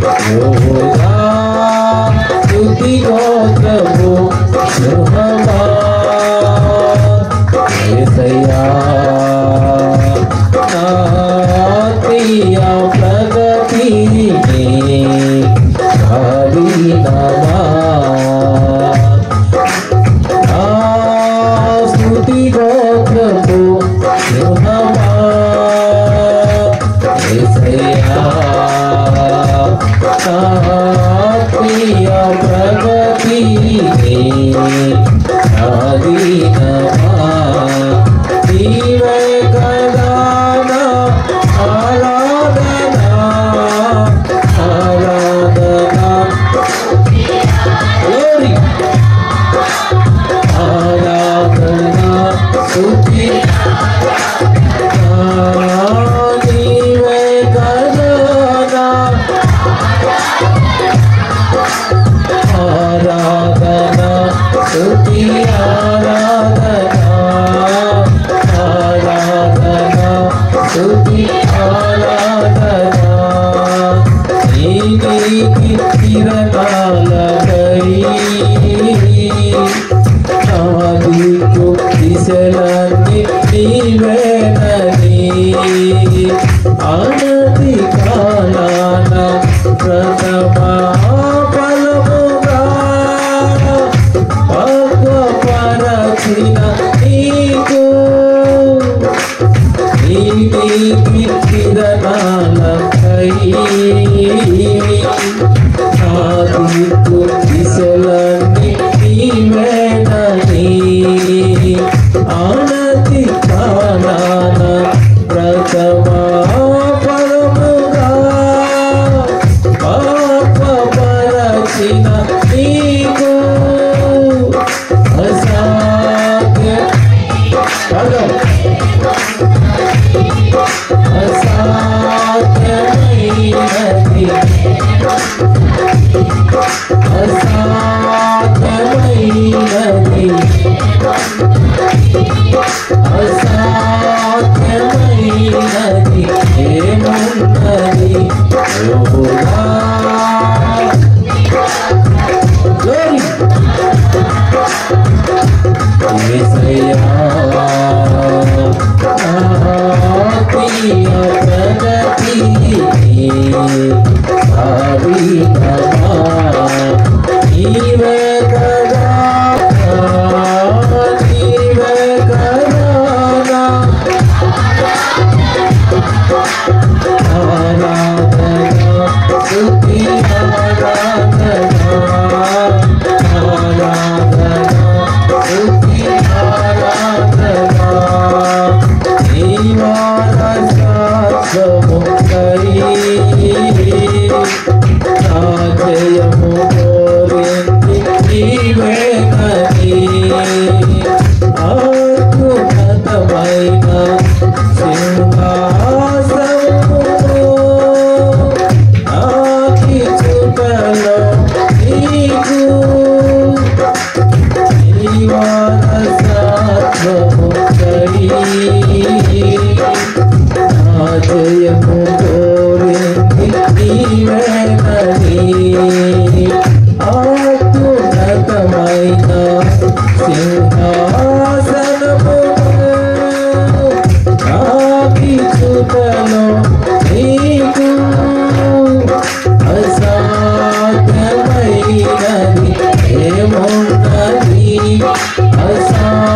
యోగా స్తుతి గోత్రము సింహమా యేసయ్యా నా ఆత్మీయ ప్రగతిని హరినామా నా స్తుతి గోత్రము సింహమా యేసయ్యా నా ఆత్మీయ ప్రగతిని హరినామా నీవే కదా నా ఆరాధన ఆరాధన glory ఆరాధన స్తుతి నీవే కదా నా ఆరాధన స్తుతి ఆరాధన ఆరాధన స్తుతి ఆరాధన నీకి కిరణాలకై నాదికు దిశలన్నీ నీవేనని అనతి కాలాన ప్రథమా ఫలముగా పక్వపరచిన నీకు నీకి కిరణాలకై నాదికు దిశలన్నీ నీవేనని అనతి కాలాన ప్రథమా ఫలముగా పక్వపరచిన నీకు అసాధ్య అసాధ్యమైనది అసాధ్యమైనది అసాధ్యమైనది ఏమున్నది యెహోవా glory యేసయ్యా ఆత్మీయ ప్రగతిని హరినామా నీవే కదా నీవే కదా నా ఆరాధన స్తుతి ఆరాధన ఆరాధన స్తుతి ఆరాధన నీవారసాత్మముకై నా జయము కోరింది నీవేనని అద్భుతమైన సింహాసనము నాకి చూపలో నీకు నీవారసాత్మముకై నా జయము కోరింది నీవేనని అత్యున్నతమైన సింహాసనము నాకి చూపలో నీకు అసాధ్యమైనది ఏమున్నది అసాధ్యమైనది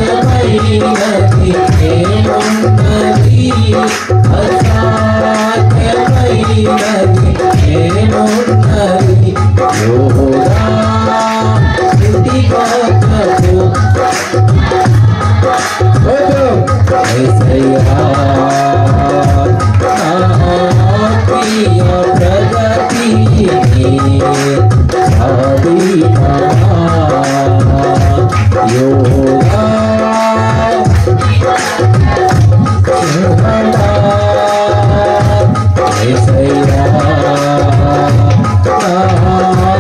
అసాధ్యమైనది ఏమున్నది అసాధ్యమైనది ఏమున్నది యెహోవా స్తుతి గోత్రము యేసయ్యా నా ఆత్మీయ ప్రగతిని హరినామా యోగా యేసయ్యా నా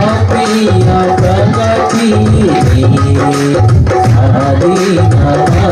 ఆత్మీయ ప్రగతిని హరినామా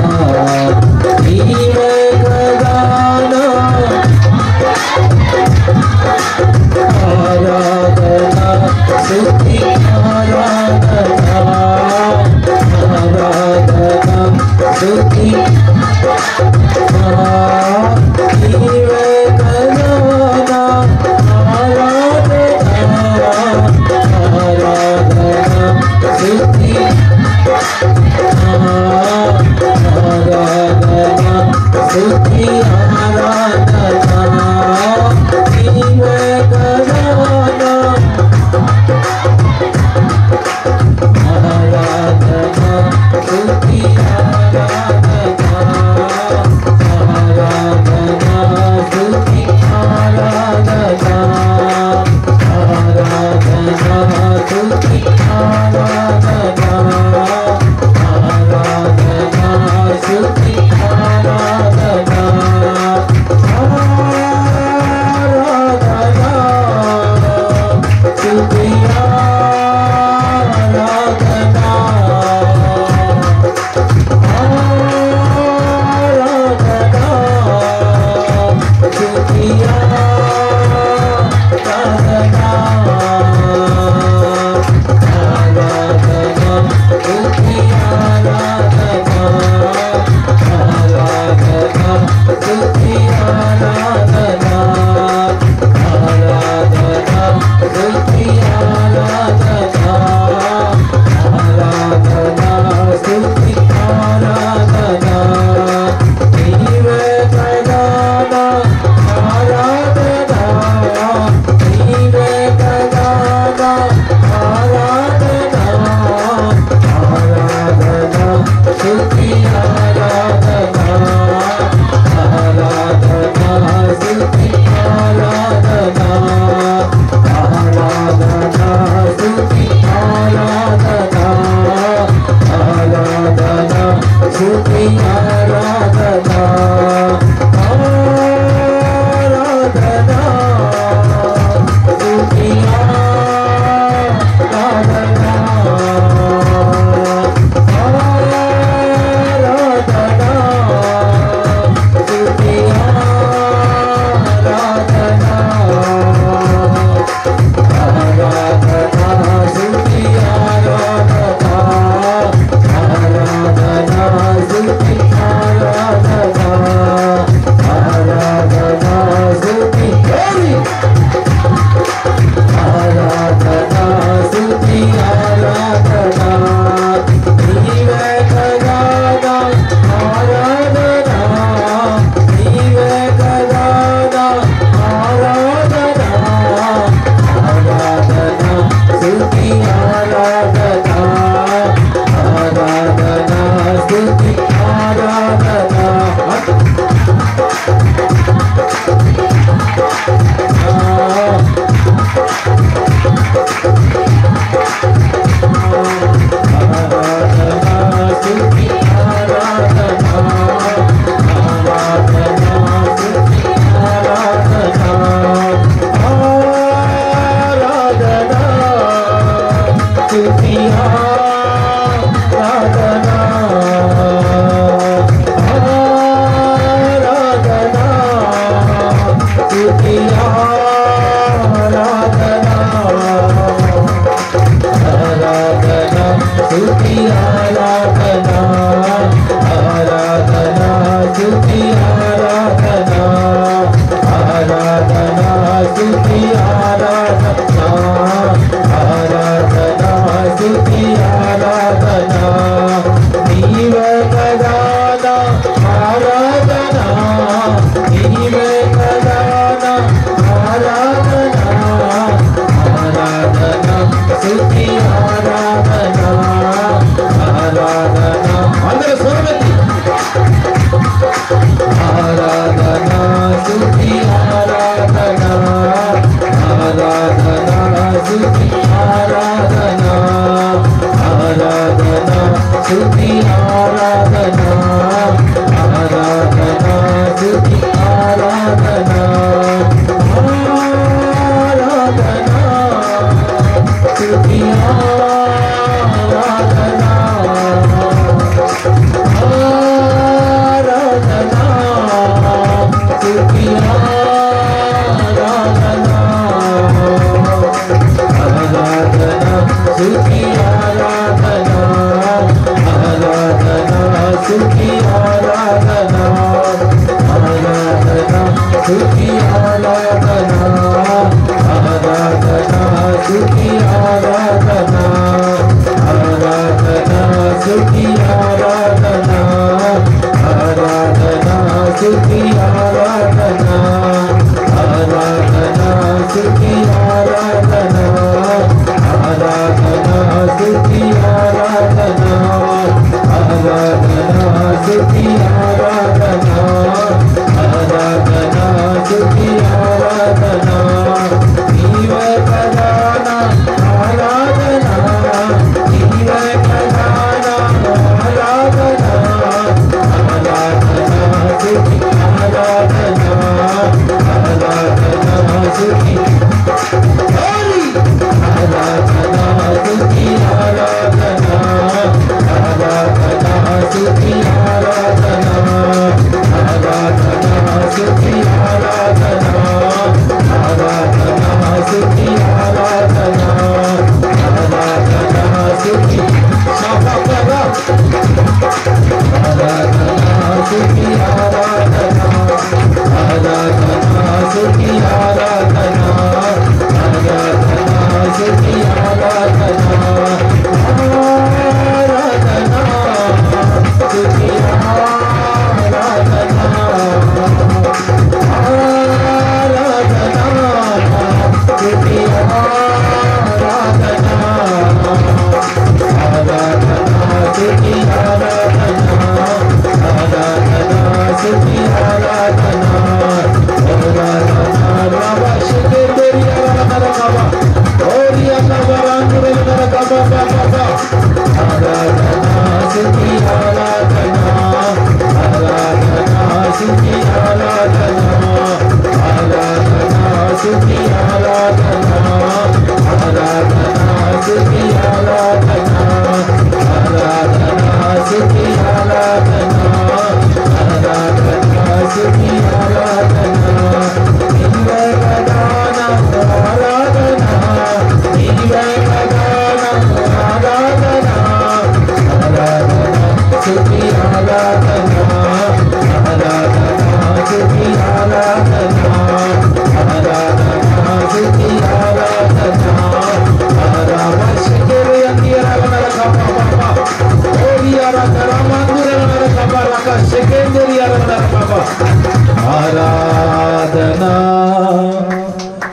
ఆరాధనా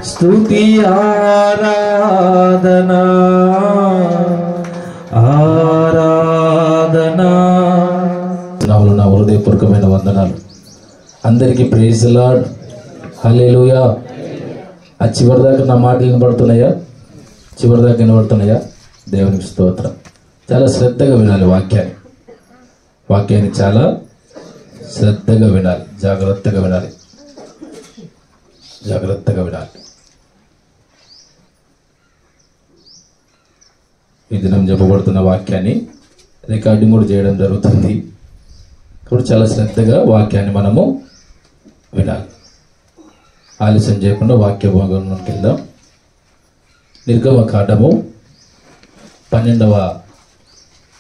స్తుతి ఆరాధనా ఆరాధనా. నా హృదయపూర్వకమైన వందనాలు. అందరికీ ప్రైజ్ ది లార్డ్. హల్లెలూయా. ఆ చివరి దాకా నా మాటలు వినబడుతున్నాయా? చివరి దాకా వినబడుతున్నాయా? దేవునికి స్తోత్రం. చాలా శ్రద్ధగా వినాలి వాక్యాన్ని చాలా శ్రద్ధగా వినాలి, జాగ్రత్తగా వినాలి. ఈ దినం చెప్పబడుతున్న వాక్యాన్ని రికార్డింగ్ కూడా చేయడం జరుగుతుంది. ఇప్పుడు చాలా శ్రద్ధగా వాక్యాన్ని మనము వినాలి. ఆలస్యం చేయకుండా వాక్య భాగంలోకి వెళ్దాం. నిర్గమకాండము 12వ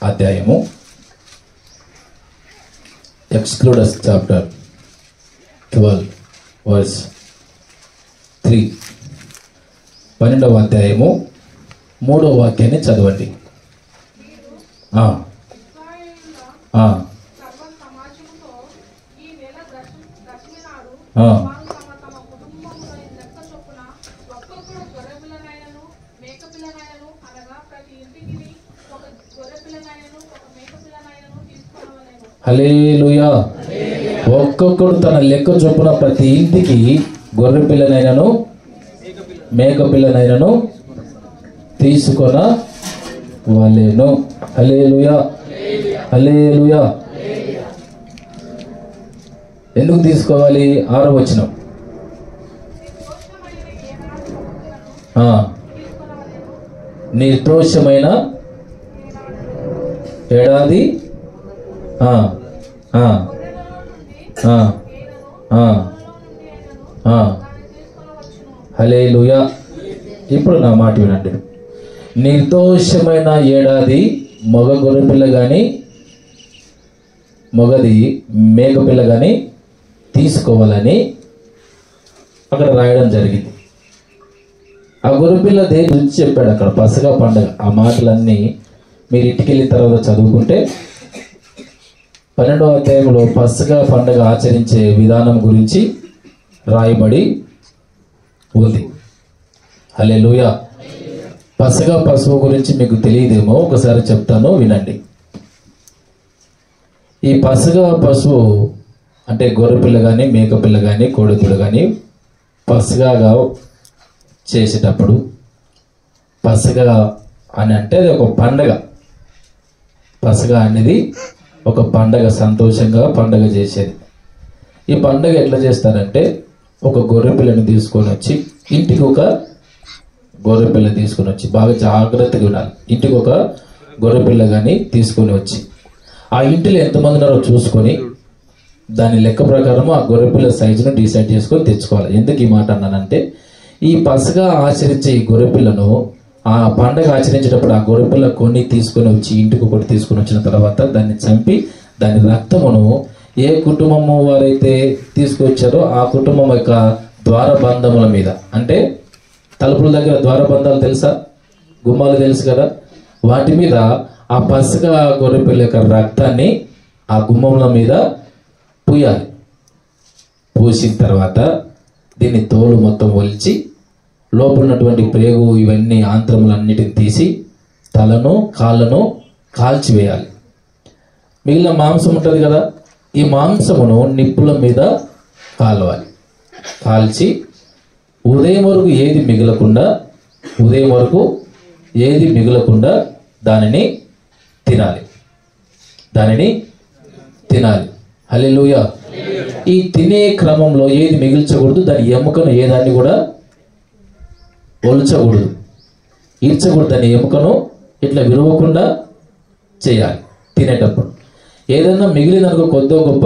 అధ్యాయము, ఎక్స్క్లూడస్ చాప్టర్ 12 వర్స్ 3. 12వ అధ్యాయము 3వ వాక్యాన్ని చదవండి. హల్లెలూయా. ఒక్కొక్కడు తన లెక్క చొప్పున ప్రతి ఇంటికి గొర్రె పిల్లనైనను మేక పిల్లనైనను తీసుకొన వాళ్ళేను. హల్లెలూయా. హల్లెలూయా. ఎందుకు తీసుకోవాలి? 6వ వచనం. నిర్దోషమైన ఏడాది హల్లెలూయా. ఇప్పుడు నా మాట వినండి. నిర్దోషమైన ఏడాది మగ గొర్రెపిల్ల కానీ మగది మేకపిల్ల కానీ తీసుకోవాలని అక్కడ రాయడం జరిగింది. ఆ గొర్రెపిల్ల దేని గురించి చెప్పాడు అక్కడ? పసగా పండుగ. ఆ మాటలన్నీ మీరు ఇంటికి వెళ్ళిన తర్వాత చదువుకుంటే 12వ అధ్యాయంలో పసగా పండుగ ఆచరించే విధానం గురించి రాయబడి ఉంది. హల్లెలూయా. పసగా పశువు గురించి మీకు తెలియదేమో, ఒకసారి చెప్తాను వినండి. ఈ పసగా పశువు అంటే గొర్రెపిల్ల కానీ మేకపిల్ల కానీ కోడిపిల్ల కానీ పసగాగా చేసేటప్పుడు, పసగా అని అంటే అది ఒక పండగ. పసగా అనేది ఒక పండగ, సంతోషంగా పండగ చేసేది. ఈ పండగ ఎట్లా చేస్తారంటే, ఒక గొర్రెపిల్లని తీసుకొని వచ్చి ఇంటికి ఒక గొర్రెపిల్ల తీసుకొని వచ్చి, బాగా జాగ్రత్తగా ఉండాలి. ఇంటికి ఒక గొర్రెపిల్ల కానీ తీసుకొని వచ్చి ఆ ఇంటిలో ఎంతమంది ఉన్నారో చూసుకొని దాని లెక్క ప్రకారం ఆ గొర్రెపిల్ల సైజును డిసైడ్ చేసుకొని తెచ్చుకోవాలి. ఎందుకు ఈ మాట అన్నానంటే, ఈ పసగా ఆచరించే ఈ గొర్రెపిల్లను ఆ పండగ ఆచరించేటప్పుడు ఆ గొర్రెపిల్ల కొన్ని తీసుకొని వచ్చి ఇంటికి ఒకటి తీసుకొని వచ్చిన తర్వాత దాన్ని చంపి దాని రక్తమును ఏ కుటుంబము వారైతే తీసుకొచ్చారో ఆ కుటుంబం యొక్క ద్వారబంధముల మీద, అంటే తలుపుల దగ్గర ద్వారబంధాలు తెలుసా, గుమ్మాలు తెలుసు కదా, వాటి మీద ఆ పసగా గొర్రెపిల్ల యొక్క రక్తాన్ని ఆ గుమ్మముల మీద పూయాలి. పూసిన తర్వాత దీన్ని తోలు మొత్తం ఒలిచి లోపల ఉన్నటువంటి ప్రేగు ఇవన్నీ ఆంత్రములన్నిటిని తీసి తలను కాళ్ళను కాల్చివేయాలి. మిగిలిన మాంసం ఉంటుంది కదా, ఈ మాంసమును నిప్పుల మీద కాలవాలి. కాల్చి ఉదయం వరకు ఏది మిగలకుండా దానిని తినాలి. హల్లెలూయా. ఈ తినే క్రమంలో ఏది మిగిల్చకూడదు, దాని ఎముకను ఏదాన్ని కూడా ఒల్చకూడదు, ఈడ్చకూడదు. దాని ఎముకను ఇట్లా విరవకుండా చేయాలి. తినేటప్పుడు ఏదైనా మిగిలిందనుకో కొద్దో గొప్ప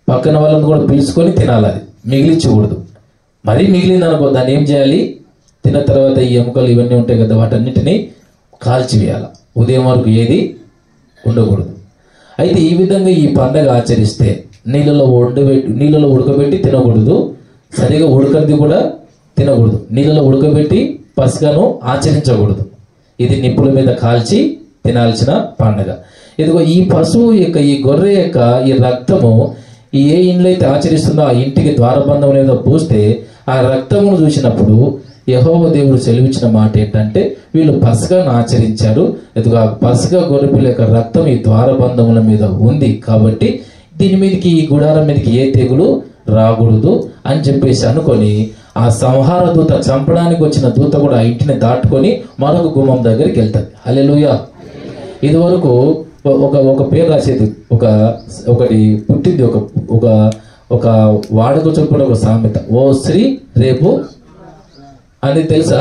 పక్కన వాళ్ళని కూడా పిలుచుకొని తినాలి. అది మిగిలించకూడదు. మరీ మిగిలిందనుకో దాన్ని ఏం చేయాలి? తిన్న తర్వాత ఈ ఎముకలు ఇవన్నీ ఉంటాయి కదా, వాటన్నిటినీ కాల్చివేయాలి. ఉదయం వరకు ఏది ఉండకూడదు. అయితే ఈ విధంగా ఈ పండగ ఆచరిస్తే నీళ్ళలో ఉడకబెట్టి తినకూడదు, సరిగా ఉడకది కూడా తినకూడదు. నీళ్ళలో ఉడకబెట్టి పసగాను ఆచరించకూడదు. ఇది నిప్పుల మీద కాల్చి తినాల్సిన పండగ. ఇదిగో ఈ పశువు యొక్క ఈ గొర్రె యొక్క ఈ రక్తము ఏ ఇంట్లో అయితే ఆచరిస్తుందో ఆ ఇంటికి ద్వారబంధం ఏదో పూస్తే ఆ రక్తమును చూసినప్పుడు యెహోవా దేవుడు సెలవిచ్చిన మాట ఏంటంటే, వీళ్ళు పసగాను ఆచరించారు. ఇదిగో ఆ పసగా గొర్రెపిల్ల యొక్క రక్తం ఈ ద్వారబంధముల మీద ఉంది కాబట్టి దీని మీదకి ఈ గుడారం మీదకి ఏ తెగులు రాకూడదు అని చెప్పేసి అనుకొని ఆ సంహార దూత చంపడానికి వచ్చిన దూత కూడా ఆ ఇంటిని దాటుకొని మరొక గుమ్మం దగ్గరికి వెళ్తుంది. హల్లెలూయా. ఇది వరకు ఒక పేరు రాసేది ఒకటి పుట్టింది ఒక వాడుక చొప్పున ఒక సామెత, ఓ శ్రీ రేపు అని తెలుసా?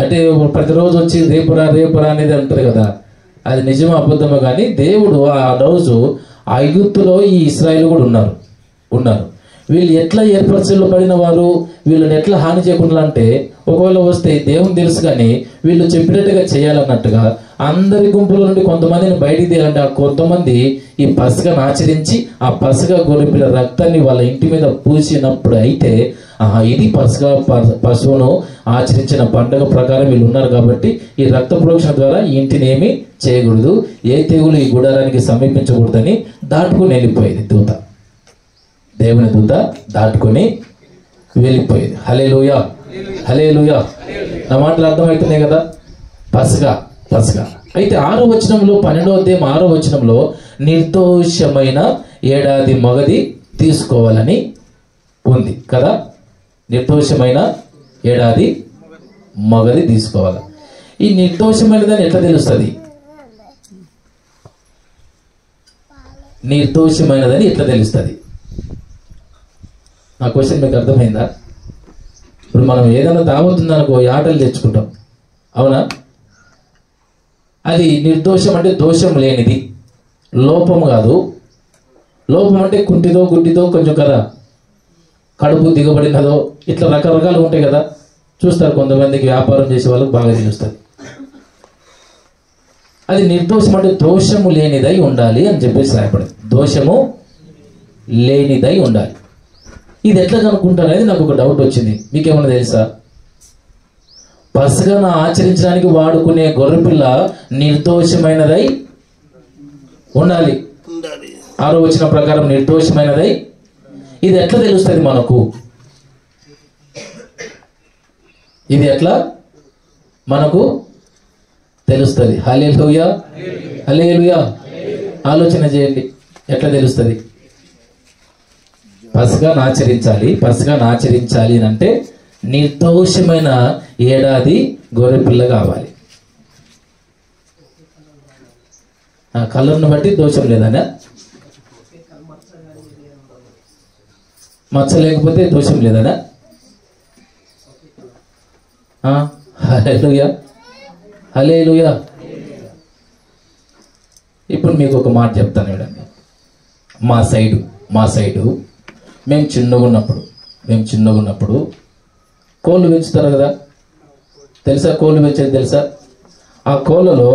అంటే ప్రతిరోజు వచ్చి రేపురా అనేది అంటారు కదా, అది నిజమో అబద్ధమో కానీ దేవుడు ఆ రోజు ఐగుప్తులో ఈ ఇశ్రాయేలు కూడా ఉన్నారు. వీళ్ళు ఎట్లా ఏర్పరచబడిన వారు, వీళ్ళని ఎట్లా హాని చేయకుండా అంటే ఒకవేళ వస్తే దేవుని తెలుసు కానీ వీళ్ళు చెప్పినట్టుగా చేయాలన్నట్టుగా అందరి గుంపుల నుండి కొంతమందిని బయటికి తీయాలంటే ఆ కొంతమంది ఈ పసగను ఆచరించి ఆ పసగ గొర్రెపిల్ల రక్తాన్ని వాళ్ళ ఇంటి మీద పూసినప్పుడు అయితే ఇది పశువును ఆచరించిన పండుగ ప్రకారం వీళ్ళు ఉన్నారు కాబట్టి ఈ రక్త ప్రోక్షణ ద్వారా ఈ ఇంటిని ఏమి చేయకూడదు, ఏ తెగులు ఈ గుడారానికి సమీపించకూడదని దాటుకుని వెళ్ళిపోయేది దూత. దేవుని దూత దాటుకొని వెళ్ళిపోయేది. హల్లెలూయా, హల్లెలూయా. నా మాటలు అర్థమవుతున్నాయి కదా. పసగా అయితే 6వ వచనంలో 12వ అధ్యాయం 6వ వచనంలో నిర్దోషమైన ఏడాది మగది తీసుకోవాలని ఉంది కదా. నిర్దోషమైన ఏడాది మగది తీసుకోవాలి. ఈ నిర్దోషమైనదని ఎట్లా తెలుస్తుంది? నిర్దోషమైనదని ఎట్లా తెలుస్తుంది? నా క్వశ్చన్ మీకు అర్థమైందా? ఇప్పుడు మనం ఏదైనా దావతుందనుకో ఆటలు తెచ్చుకుంటాం, అవునా? అది నిర్దోషం అంటే దోషం లేనిది, లోపం కాదు. లోపం అంటే కుంటిదో గుడ్డిదో కొంచెం కదా, కడుపు దిగబడినదో, ఇట్లా రకరకాలు ఉంటాయి కదా. చూస్తారు కొంతమందికి, వ్యాపారం చేసే వాళ్ళకి బాగా తెలుస్తుంది. అది నిర్దోషం అంటే దోషము లేనిదై ఉండాలి అని చెప్పేసి రాయపడింది. దోషము లేనిదై ఉండాలి. ఇది ఎట్లా కనుక్కుంటారు అనేది నాకు ఒక డౌట్ వచ్చింది. మీకేమన్నా తెలుసా? పసగను ఆచరించడానికి వాడుకునే గొర్రెపిల్ల నిర్దోషమైనదై ఉండాలి. 6వ వచనం ప్రకారం నిర్దోషమైనదై. ఇది ఎట్లా తెలుస్తుంది మనకు? ఇది ఎట్లా మనకు తెలుస్తుంది? హల్లెలూయా, హల్లెలూయా. ఆలోచన చేయండి, ఎట్లా తెలుస్తుంది? పసగాను ఆచరించాలి అని అంటే నిర్దోషమైన ఏడాది గొర్రెపిల్ల కావాలి. కలర్ను బట్టి దోషం లేదనా? మచ్చ లేకపోతే దోషం లేదనా? హల్లెలూయా, హల్లెలూయా. ఇప్పుడు మీకు ఒక మాట చెప్తాను చూడండి. మా సైడు మేము చిన్నగా ఉన్నప్పుడు కోళ్ళు పెంచుతారు కదా, తెలుసా? కోళ్ళు పెంచేది తెలుసా? ఆ కోళ్ళలో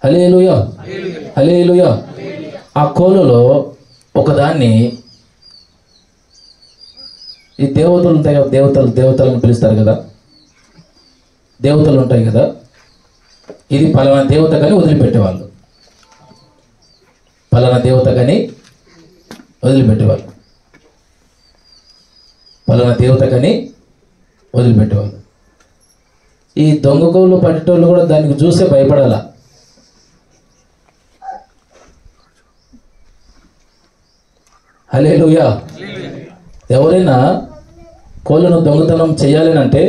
హల్లెలూయా, హల్లెలూయా. ఆ కోళ్ళలో ఒకదాన్ని ఈ దేవతలు ఉంటాయి కదా, దేవతలను పిలుస్తారు కదా, దేవతలు ఉంటాయి కదా. ఇది పలానా దేవత కానీ వదిలిపెట్టేవాళ్ళు, పలానా దేవత కానీ వదిలిపెట్టేవాళ్ళు. ఈ దొంగ కోళ్ళు పట్టేటోళ్ళు కూడా దానికి చూసే భయపడాల. హల్లెలూయా. ఎవరైనా కోళ్ళను దొంగతనం చేయాలని అంటే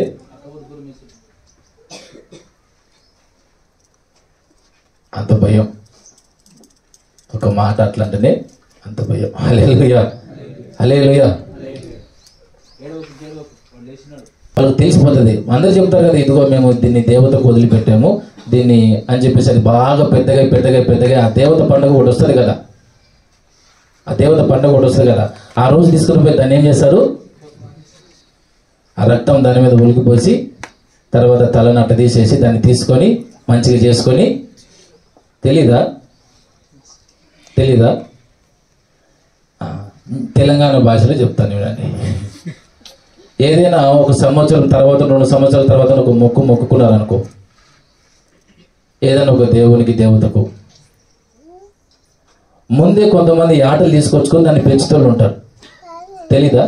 అంత భయం. ఒక మాట అట్లంటేనే అంత భయం. హల్లెలూయా, హల్లెలూయా. వాళ్ళకి తెలిసిపోతుంది. అందరూ చెప్తారు కదా, ఇదిగో మేము దీన్ని దేవతకు వదిలిపెట్టాము దీన్ని అని చెప్పేసి. అది బాగా పెద్దగా ఆ దేవత పండుగ ఒకటి వస్తుంది కదా, ఆ రోజు తీసుకుని పోయి దాన్ని ఏం చేస్తారు? ఆ రక్తం దాని మీద ఉలికిపోసి తర్వాత తలను అట్ట తీసేసి దాన్ని తీసుకొని మంచిగా చేసుకొని, తెలీదా? తెలంగాణ భాషలో చెప్తాను చూడండి. ఏదైనా ఒక సంవత్సరం తర్వాత 2 సంవత్సరాల తర్వాత ఒక మొక్కుకున్నారనుకో, ఏదైనా ఒక దేవునికి దేవతకు, ముందే కొంతమంది ఆటలు తీసుకొచ్చుకొని దాన్ని పెంచుతూ ఉంటారు. తెలీదా?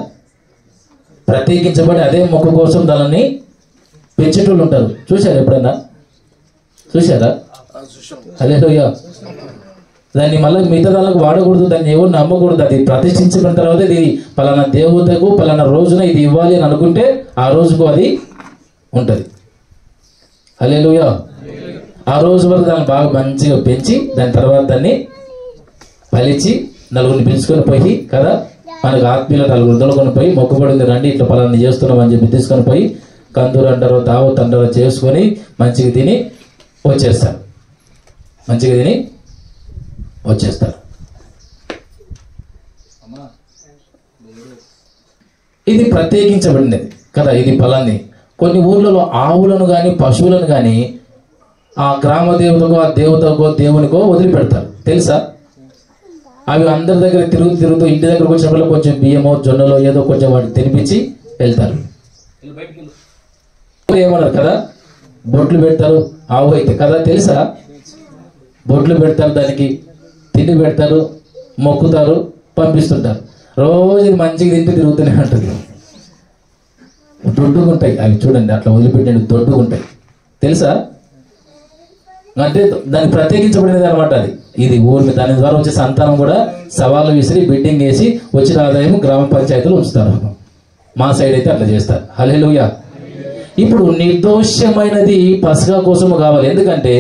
ప్రత్యేకించబడి అదే మొక్కు కోసం దానిని పెంచేటోళ్ళు ఉంటారు. చూశారా? ఎప్పుడన్నా చూశారా? హల్లెలూయా. దాన్ని మళ్ళీ మిగతా దానికి వాడకూడదు, దాన్ని ఎవరు నమ్మకూడదు. అది ప్రతిష్ఠించుకున్న తర్వాత ఇది పలానా దేవతకు పలానా రోజున ఇది ఇవ్వాలి అని అనుకుంటే ఆ రోజుకు అది ఉంటుంది. హల్లెలూయా. ఆ రోజు వరకు దాన్ని బాగా మంచిగా పెంచి దాని తర్వాత దాన్ని పలిచి నలుగురిని పిలుచుకొని పోయి కదా, మనకు ఆత్మీయులు నలుగురు దొరకొని పోయి మొక్కుబడింది రండి ఇట్లా పలానా చేస్తున్నాం అని చెప్పి తీసుకొని పోయి కందూరు అంటారో దావత్ అంటారో చేసుకొని మంచిగా తిని వచ్చేస్తారు. మంచిగా తిని వచ్చేస్తారు. ఇది ప్రత్యేకించబడినది కదా. ఇది ఫలాన్ని కొన్ని ఊర్లలో ఆవులను కానీ పశువులను కానీ ఆ గ్రామ దేవతకో ఆ దేవతకో దేవునికో వదిలిపెడతారు తెలుసా. అవి అందరి దగ్గర తిరుగుతూ ఇంటి దగ్గరకు వచ్చినప్పుడు కొంచెం బియ్యమో జొన్నలో ఏదో కొంచెం వాటికి తినిపించి వెళ్తారు. ఏమన్నారు కదా, బొట్లు పెడతారు. ఆవు అయితే కదా తెలుసా, బొట్లు పెడతారు, దానికి తిండి పెడతారు, మొక్కుతారు, పంపిస్తుంటారు. రోజు ఇది మంచిగా తింటూ తిరుగుతూనే ఉంటుంది. దొడ్డుగుంటాయి అవి చూడండి, అట్లా వదిలిపెట్టండి, దొడ్డుగుంటాయి తెలుసా. అంటే దానికి ప్రత్యేకించబడినది అనమాట అది. ఇది ఊరి దాని ద్వారా వచ్చే సంతానం కూడా సవాళ్ళు విసిరి బిడ్డింగ్ వేసి వచ్చిన ఆదాయం గ్రామ పంచాయతీలు ఉంచుతారు. మా సైడ్ అయితే అట్లా చేస్తారు. హల్లెలూయా. ఇప్పుడు నిర్దోషమైనది పసగా కోసము కావాలి. ఎందుకంటే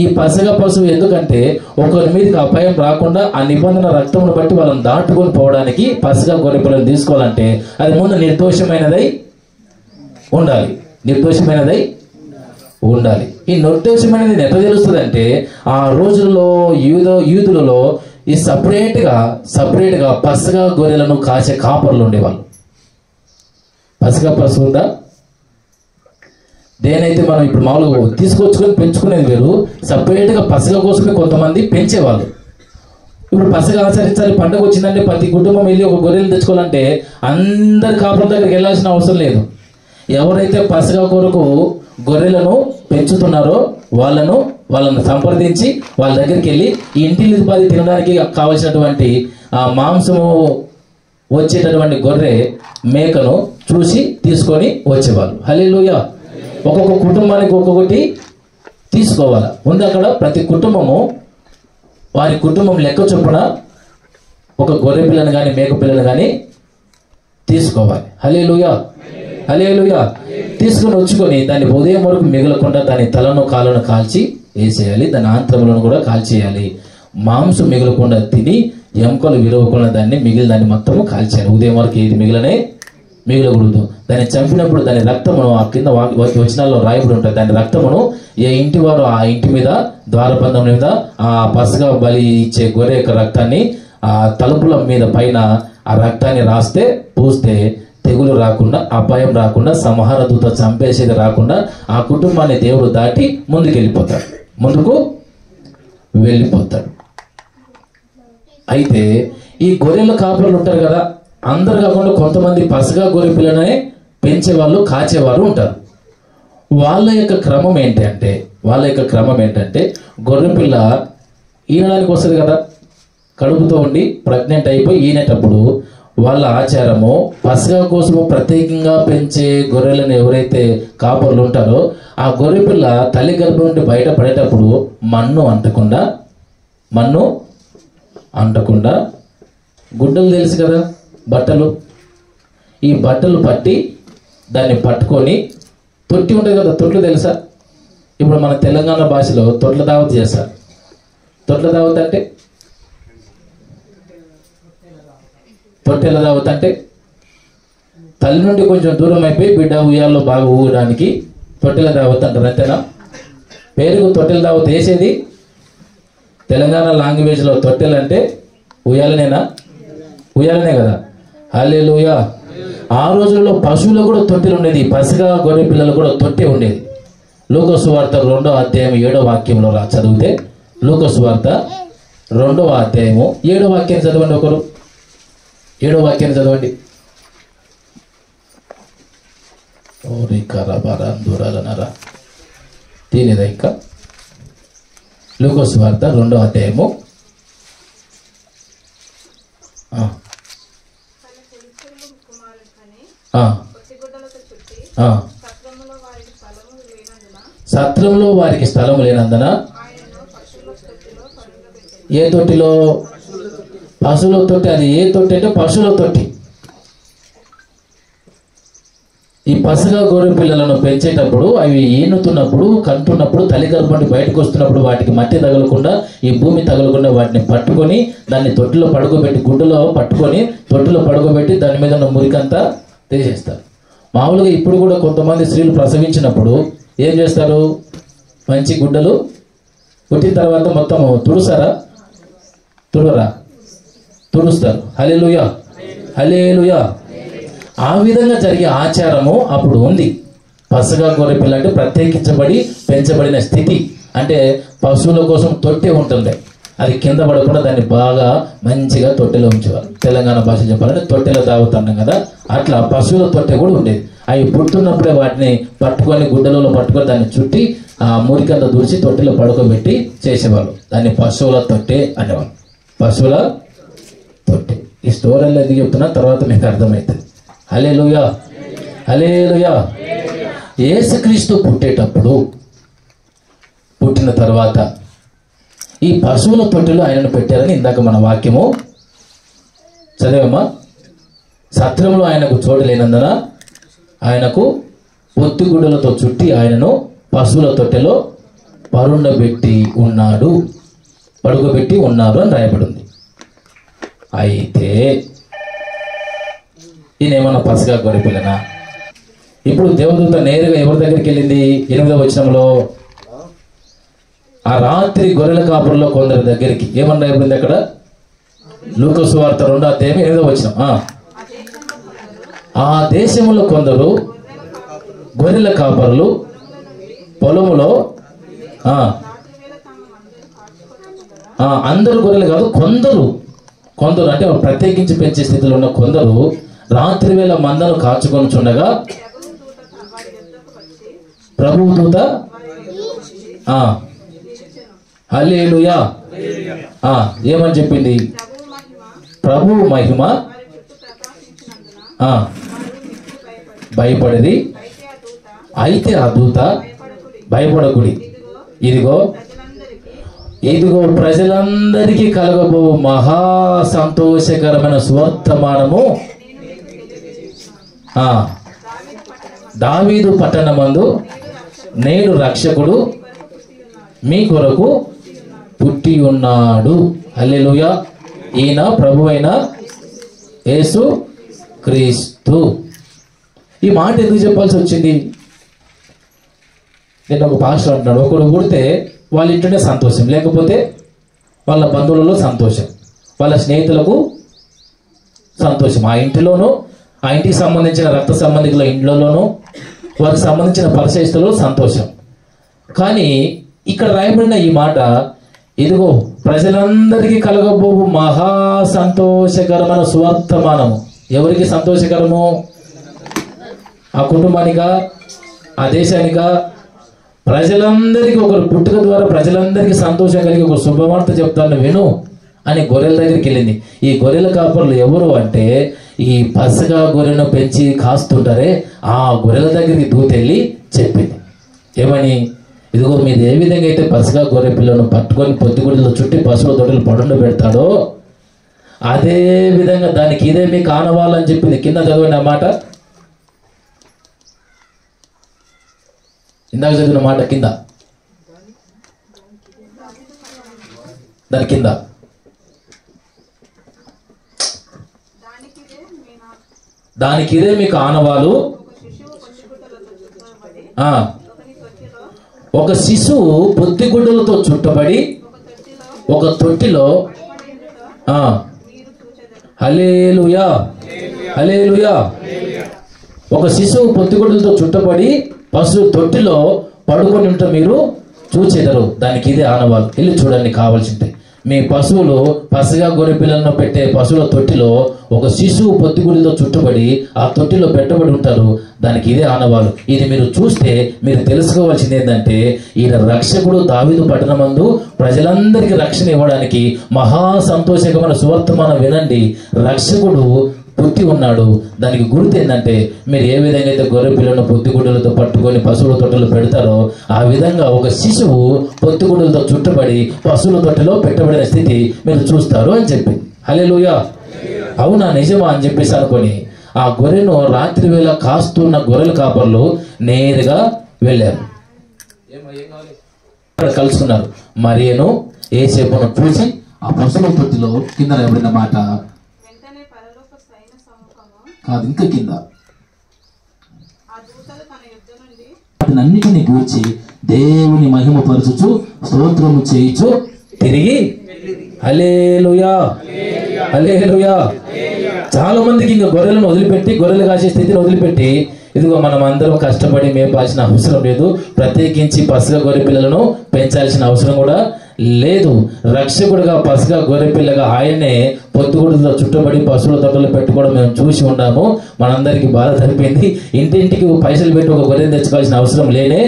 ఈ పసగా పశువు ఎందుకంటే ఒకరి మీదకి అపాయం రాకుండా ఆ నిబంధన రక్తమును బట్టి వాళ్ళని దాటుకొని పోవడానికి పసగా గొర్రె పిల్లలు తీసుకోవాలంటే అది ముందు నిర్దోషమైనదై ఉండాలి. నిర్దోషమైనదై ఉండాలి. ఈ నిర్దోషమైనది ఎట్లా తెలుస్తుంది అంటే ఆ రోజుల్లో యూదులలో ఈ సపరేట్గా పసగా గొర్రెలను కాసే కాపర్లు ఉండేవాళ్ళు. పసగా పశువు ఉందా, దేనైతే మనం ఇప్పుడు మామూలుగా తీసుకొచ్చుకొని పెంచుకునేది వేరు, సపరేట్గా పసగా కోసమే కొంతమంది పెంచేవాళ్ళు. ఇప్పుడు పసగా ఆచరించాలి, పండుగ వచ్చిందంటే ప్రతి కుటుంబం వెళ్ళి ఒక గొర్రెలు తెచ్చుకోవాలంటే అందరి కాపురం దగ్గరికి వెళ్ళాల్సిన అవసరం లేదు. ఎవరైతే పసగా కొరకు గొర్రెలను పెంచుతున్నారో వాళ్ళను సంప్రదించి వాళ్ళ దగ్గరికి వెళ్ళి ఈ ఇంటిల్లి పది తినడానికి కావలసినటువంటి ఆ మాంసము వచ్చేటటువంటి గొర్రె మేకను చూసి తీసుకొని వచ్చేవాళ్ళు. హల్లెలూయా. ఒక్కొక్క కుటుంబానికి ఒక్కొక్కటి తీసుకోవాలి. ముందు అక్కడ ప్రతి కుటుంబము వారి కుటుంబం లెక్క చొప్పున ఒక గొర్రె పిల్లను కానీ మేక పిల్లను కానీ తీసుకోవాలి. హల్లెలూయా. హల్లెలూయా. తీసుకొని వచ్చుకొని దాన్ని ఉదయం వరకు మిగలకుండా దాని తలను కాళ్ళను కాల్చి వేసేయాలి, దాని ఆంత్రములను కూడా కాల్చేయాలి. మాంసం మిగలకుండా తిని ఎముకలు విరవకుండా దాన్ని మొత్తము కాల్చేయాలి. ఉదయం వరకు ఏది మిగలకూడదు. దాన్ని చంపినప్పుడు దాని రక్తమును ఆ కింద వచనాల్లో రాయబడి ఉంటుంది. దాని రక్తమును ఏ ఇంటి వారు ఆ ఇంటి మీద ద్వారబంధం మీద ఆ పసగా బలి ఇచ్చే గొర్రె యొక్క రక్తాన్ని ఆ తలుపుల మీద పైన ఆ రక్తాన్ని రాస్తే పూస్తే తెగులు రాకుండా, అపాయం రాకుండా, సంహార దూత చంపేసేది రాకుండా ఆ కుటుంబాన్ని దేవుడు దాటి ముందుకు వెళ్ళిపోతాడు. అయితే ఈ గొర్రెల కాపరులు ఉంటారు కదా, అందరు కాకుండా కొంతమంది పసగా గొర్రె పిల్లనే పెంచేవాళ్ళు, కాచేవాళ్ళు ఉంటారు. వాళ్ళ యొక్క క్రమం ఏంటంటే గొర్రె పిల్ల ఈనడానికి వస్తుంది కదా, కడుపుతో ఉండి ప్రెగ్నెంట్ అయిపోయి ఈనేటప్పుడు వాళ్ళ ఆచారము పసగా కోసము ప్రత్యేకంగా పెంచే గొర్రెలను ఎవరైతే కాపర్లు ఉంటారో ఆ గొర్రె పిల్ల తల్లి గర్భం నుండి బయటపడేటప్పుడు మన్ను అంటకుండా గుడ్డలు తెలుసు కదా, బట్టలు, ఈ బట్టలు పట్టి దాన్ని పట్టుకొని తొట్టి ఉంటుంది కదా, తొట్లు తెలుసా. ఇప్పుడు మన తెలంగాణ భాషలో తొట్ల దావత్ చేస్తారు. తొట్ల దావత్ అంటే తొట్టెల దావత్ అంటే తల్లి నుండి కొంచెం దూరం అయిపోయి బిడ్డ ఉయ్యాల్లో బాగా ఊగడానికి తొట్టెల దావత్ అంటారు. అంతేనా? పేరుకు తొట్టెల దావత్ వేసేది తెలంగాణ లాంగ్వేజ్లో తొట్టెలు అంటే ఉయ్యాలనే కదా. హల్లెలూయా. ఆ రోజుల్లో పశువులు కూడా తొట్టెలు ఉండేది, పసిగా గొర్రె పిల్లలు కూడా తొట్టె ఉండేది. లూకా సువార్త 2వ అధ్యాయం 7వ వాక్యంలో చదివితే, లూకా సువార్త 2వ అధ్యాయము 7వ వాక్యాన్ని చదవండి. ఒకరు 7వ వాక్యాన్ని చదవండి. తీలేదా ఇంకా? లూకా సువార్త 2వ అధ్యాయము సత్రంలో వారికి స్థలము లేనందున ఏ తొట్టిలో? పశువుల తొట్టి. అది ఏ తొట్టి అంటే పశువుల తొట్టి. ఈ పసగా గొర్రె పిల్లలను పెంచేటప్పుడు అవి ఈనుతున్నప్పుడు, కంటున్నప్పుడు, తల్లి గర్భం బయటకు వస్తున్నప్పుడు వాటికి మట్టి తగలకుండా, ఈ భూమి తగలకుండా వాటిని పట్టుకొని దాన్ని తొట్టిలో పడుకోబెట్టి, గుడ్డలో పట్టుకొని తొట్టిలో పడుకోబెట్టి దాని మీద ఉన్న మురికంతా తీసేస్తారు. మామూలుగా ఇప్పుడు కూడా కొంతమంది స్త్రీలు ప్రసవించినప్పుడు ఏం చేస్తారు? మంచి గుడ్డలు పుట్టిన తర్వాత మొత్తం తుడుస్తారా? తుడరా? తుడుస్తారు. హల్లెలూయా, హల్లెలూయా. ఆ విధంగా జరిగే ఆచారము అప్పుడు ఉంది. పసగా గొర్రె పిల్ల అంటే ప్రత్యేకించబడి పెంచబడిన స్థితి. అంటే పశువుల కోసం తొట్టె ఉంటుంది, అది కింద పడకుండా దాన్ని బాగా మంచిగా తొట్టెలో ఉంచేవారు. తెలంగాణ భాష చెప్పాలంటే తొట్టెలో తాగుతున్నాం కదా, అట్లా పశువుల తొట్టె కూడా ఉండేది. అవి పుడుతున్నప్పుడే వాటిని పట్టుకొని గుడ్డలలో పట్టుకొని దాన్ని చుట్టి ఆ మురికంతా దూర్చి తొట్టెలో పడుకోబెట్టి చేసేవాళ్ళు. దాన్ని పశువుల తొట్టె అనేవాళ్ళు. పశువుల తొట్టె. ఈ స్టోరీలో ఎందుకు చెప్తున్నా తర్వాత మీకు అర్థమవుతుంది. హల్లెలూయా, హల్లెలూయా. యేసుక్రీస్తు పుట్టిన తర్వాత ఈ పశువుల తొట్టెలో ఆయనను పెట్టారని ఇందాక మన వాక్యము చదివమ్మా. సత్రంలో ఆయనకు చోటు లేనందున ఆయనకు పొత్తిగుడ్డలతో చుట్టి ఆయనను పశువుల తొట్టెలో పడుకోబెట్టి ఉన్నారు అని రాయబడింది. అయితే ఈయన ఏమన్నా పసగా గొర్రె పిల్లనా? ఇప్పుడు దేవదూత నేరుగా ఎవరి దగ్గరికి వెళ్ళింది? 8వ వచనంలో ఆ రాత్రి గొర్రెల కాపురంలో కొందరి దగ్గరికి ఏమన్నా రాయబడింది అక్కడ? లూకా సువార్త 2వ అధ్యాయం 8వ వచనం. ఆ దేశంలో కొందరు గొర్రెల కాపరులు పొలములో, అందరు గొర్రెలు కాదు, కొందరు అంటే ప్రత్యేకించి పెంచే స్థితిలో ఉన్న కొందరు రాత్రి వేళ మందను కాచుకొని చుండగా ప్రభువు దూత హల్లెలూయా ఏమని చెప్పింది? ప్రభువు మహిమ భయపడేది. అయితే ఆ దూత భయపడకుడి, ఇదిగో ప్రజలందరికీ కలగబో మహా సంతోషకరమైన సువర్తమానము దావీదు పట్టణమందు నేడు రక్షకుడు మీ కొరకు పుట్టి ఉన్నాడు. హల్లెలూయా. ఈయన ప్రభువైన యేసు క్రీస్తు. ఈ మాట ఎందుకు చెప్పాల్సి వచ్చింది? నేను ఒక పాస్టర్ అంటున్నాడు, ఒకడు పుడితే వాళ్ళ ఇంట్లోనే సంతోషం, లేకపోతే వాళ్ళ బంధువులలో సంతోషం, వాళ్ళ స్నేహితులకు సంతోషం, ఆ ఇంటిలోనూ ఆ ఇంటికి సంబంధించిన రక్త సంబంధికుల ఇంట్లోనూ వారికి సంబంధించిన పరిచయస్తులలో సంతోషం. కానీ ఇక్కడ రాయబడిన ఈ మాట, ఇదిగో ప్రజలందరికీ కలగబోవు మహా సంతోషకరమైన సువర్తమానము. ఎవరికి సంతోషకరము? ఆ కుటుంబానికా, ఆ దేశానికా? ప్రజలందరికీ ఒకరు పుట్టుక ద్వారా ప్రజలందరికీ సంతోషం కలిగి ఒక శుభవార్త చెప్తాను విను అని గొర్రెల దగ్గరికి వెళ్ళింది. ఈ గొర్రెల కాపరులు ఎవరు అంటే ఈ పసగా గొర్రెను పెంచి కాస్తుంటారే ఆ గొర్రెల దగ్గరికి దూతెళ్ళి చెప్పింది. ఏమని? ఇదిగో మీరు ఏ విధంగా అయితే పసగా గొర్రె పిల్లను పట్టుకొని పొత్తిగుడిలో చుట్టి పశువుల తొట్టెలు పడుండ పెడతాడో అదే విధంగా దానికి ఇదే మీకు ఆనవాలని చెప్పింది. కింద చదవండి ఆ మాట, ఇందాక చదివిన మాట కింద, దాని కింద దానికి ఇదే మీకు ఆనవాలు. ఒక శిశువు పొత్తిగుడ్డలతో చుట్టబడి ఒక తొట్టిలో, హల్లెలూయా, హల్లెలూయా. ఒక శిశువు పొత్తిగుడ్డలతో చుట్టబడి పశువు తొట్టిలో పడుకొని ఉంటే మీరు చూచెదరు. దానికి ఇదే ఆనవాళ్ళు. వెళ్ళి చూడండి కావాల్సింటే. మీ పశువులు పసగా గొర్రె పిల్లలను పెట్టే పశువుల తొట్టిలో ఒక శిశువు పొత్తిగుడితో చుట్టుబడి ఆ తొట్టిలో పెట్టబడి ఉంటారు. దానికి ఇదే ఆనవాళ్ళు. ఇది మీరు చూస్తే మీరు తెలుసుకోవాల్సింది ఏంటంటే ఈయన రక్షకుడు దావీదు పట్టణమందు ప్రజలందరికీ రక్షణ ఇవ్వడానికి మహా సంతోషకమైన సువర్తమానం వినండి. రక్షకుడు పుట్టి ఉన్నాడు. దానికి గుర్తు ఏంటంటే, మీరు ఏ విధంగా అయితే గొర్రె పిల్లను పొత్తిగుడ్డలతో పట్టుకొని పశువుల తొట్టెలో పెడతారో ఆ విధంగా ఒక శిశువు పొత్తిగుడ్డలతో చుట్టబడి పశువుల తొట్టెలో పెట్టబడిన స్థితి మీరు చూస్తారు అని చెప్పి. హల్లెలూయా. అవునా, నిజమా అని చెప్పేసి అనుకొని ఆ గొర్రెను రాత్రి వేళ కాస్తున్న గొర్రెల కాపర్లు నేరుగా వెళ్ళారు. కలుసుకున్నారు. మరియను యేసేపును చూసి ఆ పశువుల తొట్టిలో కింద నిలబడిన మాట కాదు, ఇంకా కింద అన్నిటిని గూర్చి దేవుని మహిమ పరచుచు స్తోత్రము చేయుచు తిరిగి హల్లెలూయా హల్లెలూయా. చాలా మందికి ఇంకా గొర్రెలను వదిలిపెట్టి, గొర్రెలు కాసే స్థితిని వదిలిపెట్టి, ఇదిగో మనం అందరం కష్టపడి మేపాల్సిన అవసరం లేదు, ప్రత్యేకించి పసగా గొర్రె పిల్లలను పెంచాల్సిన అవసరం కూడా లేదు. రక్షకుడిగా పసగా గొర్రె పిల్లగా ఆయన్నే పొత్తుగుడులో చుట్టబడి పశువుల తొట్టలు పెట్టుకోవడం మేము చూసి ఉన్నాము. మనందరికీ బాధ తప్పింది. ఇంటింటికి పైసలు పెట్టి ఒక గొర్రెను తెచ్చుకోవాల్సిన అవసరం లేనే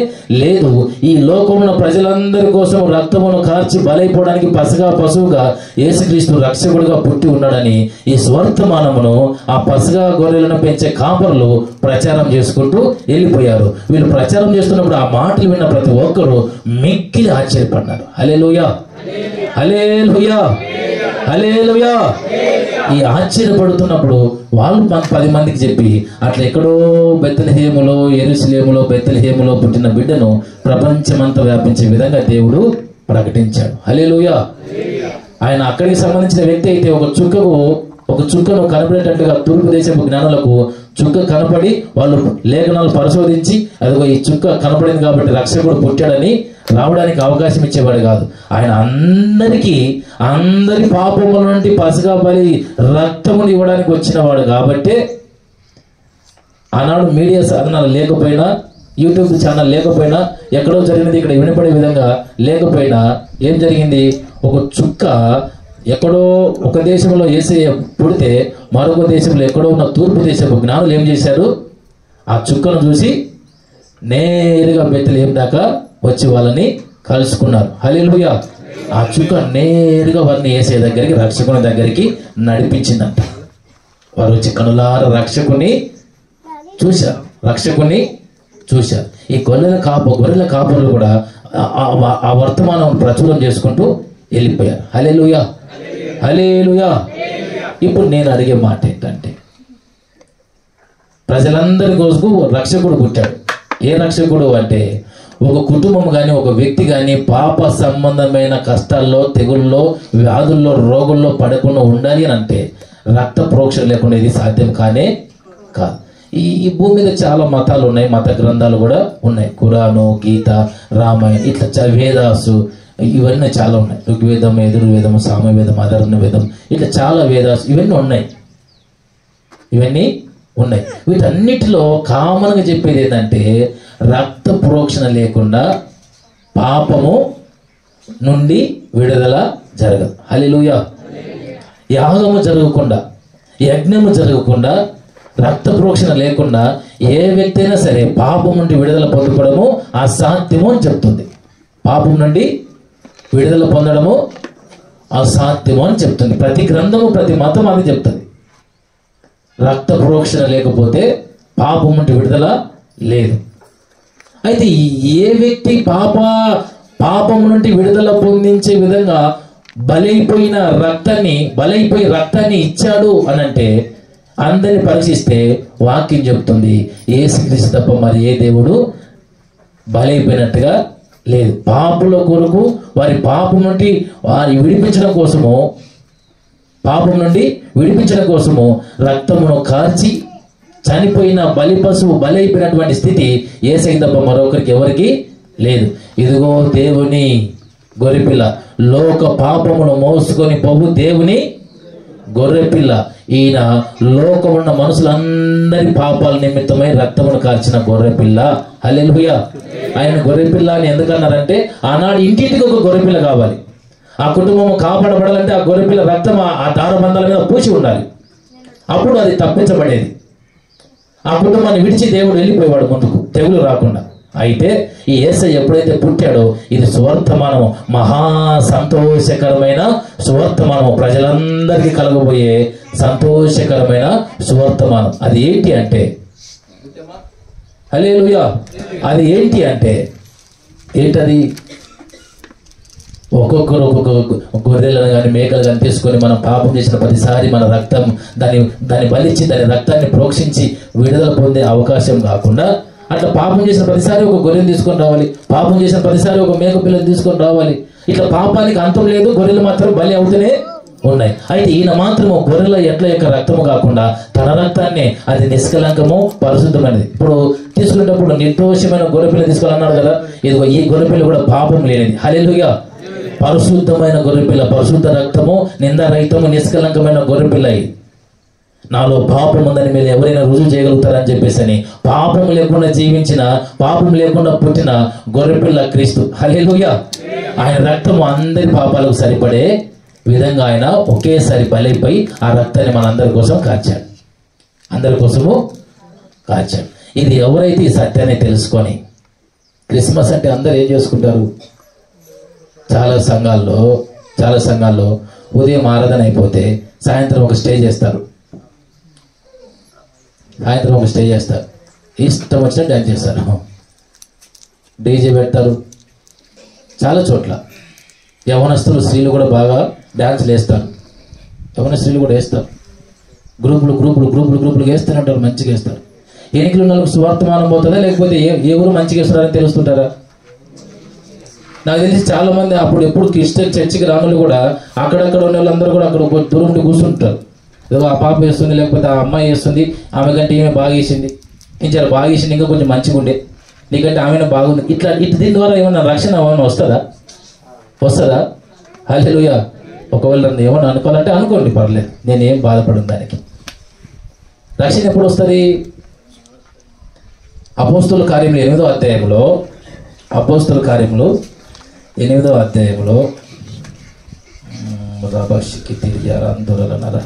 లేదు. ఈ లోకంలో ప్రజలందరి కోసం రక్తమును కార్చి బలైపోవడానికి పసగా పశువుగా యేసుక్రీస్తు రక్షకుడిగా పుట్టి ఉన్నాడని ఈ స్వర్తమానమును ఆ పసగా గొర్రెలను పెంచే కాపరులు ప్రచారం చేసుకుంటూ వెళ్ళిపోయారు. వీళ్ళు ప్రచారం చేస్తున్నప్పుడు ఆ మాటలు విన్న ప్రతి ఒక్కరూ మిక్కిలి ఆశ్చర్యపడ్డారు. హల్లెలూయా హల్లెలూయా హల్లెలూయా. ఈ ఆశ్చర్యపడుతున్నప్పుడు వాళ్ళు 10 మందికి చెప్పి, అట్లా ఎక్కడో బెత్లెహేములో, యెరూషలేములో, బెత్లెహేములో పుట్టిన బిడ్డను ప్రపంచమంతా వ్యాపించే విధంగా దేవుడు ప్రకటించాడు. హల్లెలూయా. ఆయన అక్కడికి సంబంధించిన వ్యక్తి అయితే ఒక చుక్కను కనపడేటట్టుగా తూర్పు దేశపు జ్ఞానులకు చుక్క కనపడి వాళ్ళు లేఖనాలు పరిశోధించి, అదిగో ఈ చుక్క కనపడింది కాబట్టి రక్షకుడు పుట్టాడని రావడానికి అవకాశం ఇచ్చేవాడు కాదు. ఆయన అందరి పాపముల నుండి పసగా బలి రక్తమును ఇవ్వడానికి వచ్చినవాడు కాబట్టి ఆనాడు మీడియా సాధనాలు లేకపోయినా, యూట్యూబ్ ఛానల్ లేకపోయినా, ఎక్కడో జరిగినది ఇక్కడ వినపడే విధంగా లేకపోయినా ఏం జరిగింది, ఒక చుక్క ఎక్కడో ఒక దేశంలో యేసయ్య పుడితే మరొక దేశంలో ఎక్కడో ఉన్న తూర్పు దేశపు జ్ఞానులు ఏం చేశారు, ఆ చుక్కను చూసి నేరుగా బెత్లెహేము దాకా వచ్చి వాళ్ళని కలుసుకున్నారు. హల్లెలూయా. ఆ చుక్క నేరుగా వారిని యేసయ్య దగ్గరికి, రక్షకుని దగ్గరికి నడిపించిందంట. వారు వచ్చి కనులార రక్షకుని చూశారు. ఈ గొర్రెల కాపరులు కూడా ఆ వర్తమానం ప్రచురం చేసుకుంటూ వెళ్ళిపోయారు. హల్లెలూయా హల్లెలూయా. ఇప్పుడు నేను అడిగే మాట ఏంటంటే, ప్రజలందరి కోసం రక్షకుడు పుట్టాడు. ఏ రక్షకుడు అంటే, ఒక కుటుంబం కానీ ఒక వ్యక్తి కానీ పాప సంబంధమైన కష్టాల్లో, తెగుల్లో, వ్యాధుల్లో, రోగుల్లో పడకుండా ఉండాలి అని అంటే రక్త ప్రోక్షణ లేకుండా ఇది సాధ్యం కానే కాదు. ఈ భూమి మీద చాలా మతాలు ఉన్నాయి, మత గ్రంథాలు కూడా ఉన్నాయి. ఖురాను, గీత, రామాయణ, ఇట్లా వేదాసు, ఇవన్నీ చాలా ఉన్నాయి. ఋగ్వేదం, యజుర్వేదం, సామవేదం, అధర్వణ వేదం, ఇట్లా చాలా వేదాసు ఇవన్నీ ఉన్నాయి. వీటన్నిటిలో కామన్గా చెప్పేది ఏంటంటే, రక్త ప్రోక్షణ లేకుండా పాపము నుండి విడుదల జరగదు. హల్లెలూయా. యాగము జరగకుండా, యజ్ఞము జరగకుండా, రక్త ప్రోక్షణ లేకుండా ఏ వ్యక్తి అయినా సరే పాపం నుండి విడుదల పొందుకోవడము అసాధ్యము అని చెప్తుంది. పాపం నుండి విడుదల పొందడము అసాధ్యము అని చెప్తుంది. ప్రతి గ్రంథము, ప్రతి మతం అది చెప్తుంది. రక్త ప్రోక్షణ లేకపోతే పాపం నుండి విడుదల లేదు. అయితే ఏ వ్యక్తి పాపం నుండి విడుదల పొందించే విధంగా బలైపోయి రక్తాన్ని ఇచ్చాడు అని అంటే, అందరిని పరీక్షిస్తే వాక్యం చెప్తుంది, యేసుక్రీస్తు తప్ప మరి ఏ దేవుడు బలైపోయినట్టుగా లేదు. పాపుల కొరకు వారి పాపం నుండి విడిపించడం కోసము రక్తమును కార్చి చనిపోయిన బలి పశువు బలైపోయినటువంటి స్థితి యేసయ్య తప్ప మరొకరికి ఎవరికి లేదు. ఇదిగో దేవుని గొర్రెపిల్ల, లోక పాపమును మోసుకొని పోవు దేవుని గొర్రెపిల్ల. ఈయన లోకమున్న మనుషులందరి పాపాల నిమిత్తమై రక్తమును కార్చిన గొర్రెపిల్ల. హల్లెలూయా. ఆయన గొర్రెపిల్ల అని ఎందుకన్నారంటే, ఆనాడు ఇంటింటికి ఒక గొర్రెపిల్ల కావాలి. ఆ కుటుంబం కాపాడబడాలంటే ఆ గొర్రెపిల్ల రక్తం ఆ దారబంధాల మీద పూసి ఉండాలి. అప్పుడు అది తప్పించబడేది. ఆ కుటుంబాన్ని విడిచి దేవుడు వెళ్ళిపోయేవాడు ముందుకు, తెగులు రాకుండా. అయితే ఈ యేసయ్య ఎప్పుడైతే పుట్టాడో ఇది సువర్తమానము, మహా సంతోషకరమైన సువర్తమానము, ప్రజలందరికీ కలగబోయే సంతోషకరమైన సువర్తమానం. అది ఏంటి అంటే, హల్లెలూయా, అది ఏంటి అంటే ఏంటది? ఒక్కొక్కరు ఒక్కొక్క గొర్రెలను కానీ మేకలు కానీ తీసుకొని మనం పాపం చేసిన ప్రతిసారి మన రక్తం దాన్ని బలిచ్చి దాని రక్తాన్ని ప్రోక్షించి విడుదల పొందే అవకాశం కాకుండా, అట్లా పాపం చేసిన ప్రతిసారి ఒక గొర్రెను తీసుకొని రావాలి, పాపం చేసిన ప్రతిసారి ఒక మేక పిల్లని తీసుకొని రావాలి. ఇట్లా పాపానికి అంతం లేదు, గొర్రెలు మాత్రం బలి అవుతూనే ఉన్నాయి. అయితే ఈయన మాత్రము గొర్రెల ఎట్ల యొక్క రక్తము కాకుండా తన రక్తాన్ని, అది నిష్కలంకము పరిశుద్ధమైనది. ఇప్పుడు తీసుకునేటప్పుడు నిర్దోషమైన గొర్రెపిల్ల తీసుకోవాలన్నాడు కదా, ఇదిగో ఈ గొర్రెపిల్ల కూడా పాపం లేనిది. హల్లెలూయా, పరిశుద్ధమైన గొర్రెపిల్ల, పరిశుద్ధ రక్తము, నిందారహితము, నిష్కలంకమైన గొర్రెపిల్ల. నాలో పాపం ఉందని మీరు ఎవరైనా రుజువు చేయగలుగుతారని చెప్పేసి పాపం లేకుండా జీవించిన, పాపం లేకుండా పుట్టిన గొర్రెపిల్ల క్రీస్తు. హల్లెలూయా, ఆయన రక్తము అందరి పాపాలకు సరిపడే విధంగా ఆయన ఒకేసారి బలైపోయి ఆ రక్తాన్ని మనందరి కోసం కార్చాడు, అందరి కోసము కార్చాడు. ఇది ఎవరైతే ఈ సత్యాన్ని తెలుసుకొని, క్రిస్మస్ అంటే అందరు ఏం చేసుకుంటారు, చాలా సంఘాల్లో ఉదయం ఆరాధన అయిపోతే సాయంత్రం ఒక స్టే చేస్తారు, ఇష్టం వచ్చిన డ్యాన్స్ చేస్తారు, డీజే పెడతారు. చాలా చోట్ల యవనస్తులు, స్త్రీలు కూడా బాగా డ్యాన్సులు వేస్తారు, యవన స్త్రీలు కూడా వేస్తారు, గ్రూపులు వేస్తూనే ఉంటారు, మంచిగా వేస్తారు. ఎన్నికలు ఉన్న వాళ్ళకి సువార్తమానం పోతుందా, లేకపోతే ఏ ఊరు మంచిగా వేస్తారని తెలుస్తుంటారా? నాకు తెలిసి చాలా మంది అప్పుడు ఎప్పుడు క్రిస్టియన్ చర్చికి రానులు కూడా అక్కడక్కడ ఉన్న వాళ్ళందరూ కూడా అక్కడ దూరం ఉండి కూర్చుంటారు. ఏదో ఆ పాప వేస్తుంది, లేకపోతే ఆ అమ్మాయి వేస్తుంది, ఆమె కంటే ఈమె బాగా వేసింది, ఇంకా బాగా వేసింది, ఇంకా కొంచెం మంచిగా ఉండే, నీకంటే ఆమె బాగుంది. ఇట్లా దీని ద్వారా ఏమన్నా రక్షణ ఏమన్నా వస్తుందా? హల్లెలూయా. ఒకవేళ నన్ను ఏమన్నా అనుకోవాలంటే అనుకోండి, పర్లేదు, నేనేం బాధపడను దానికి. రక్షణ ఎప్పుడు వస్తుంది? అపోస్తుల కార్యములు 8వ అధ్యాయంలో, అపోస్తుల కార్యములు 8వ అధ్యాయంలో రబషికి తిరిగారు ఆందోళనరా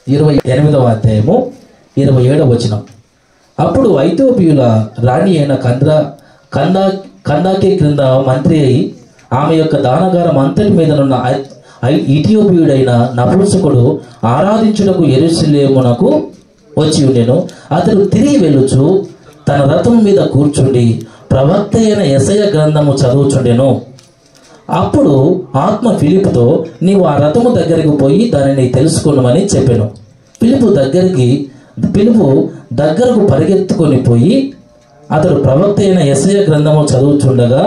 28వ అధ్యాయము 27వ వచనం. అప్పుడు ఐథియోపియుల రాణి అయిన కందాకే క్రింద మంత్రి అయి ఆమె యొక్క దానగారం అంతటి మీదనున్న ఇథియోపియుడైన నపుంసకుడు ఆరాధించుటకు యెరూషలేమునకు వచ్చి ఉండెను. అతడు తిరిగి వెళ్ళుచు తన రథం మీద కూర్చుండి ప్రవక్త అయిన యెషయా గ్రంథము చదువుచుండెను. అప్పుడు ఆత్మ ఫిలిపుతో, నీవు ఆ రథము దగ్గరికి పోయి దానిని తెలుసుకున్నామని చెప్పాను. ఫిలిపు దగ్గరకు పరిగెత్తుకొని పోయి అతడు ప్రవక్త అయిన యెషయా గ్రంథము చదువుచుండగా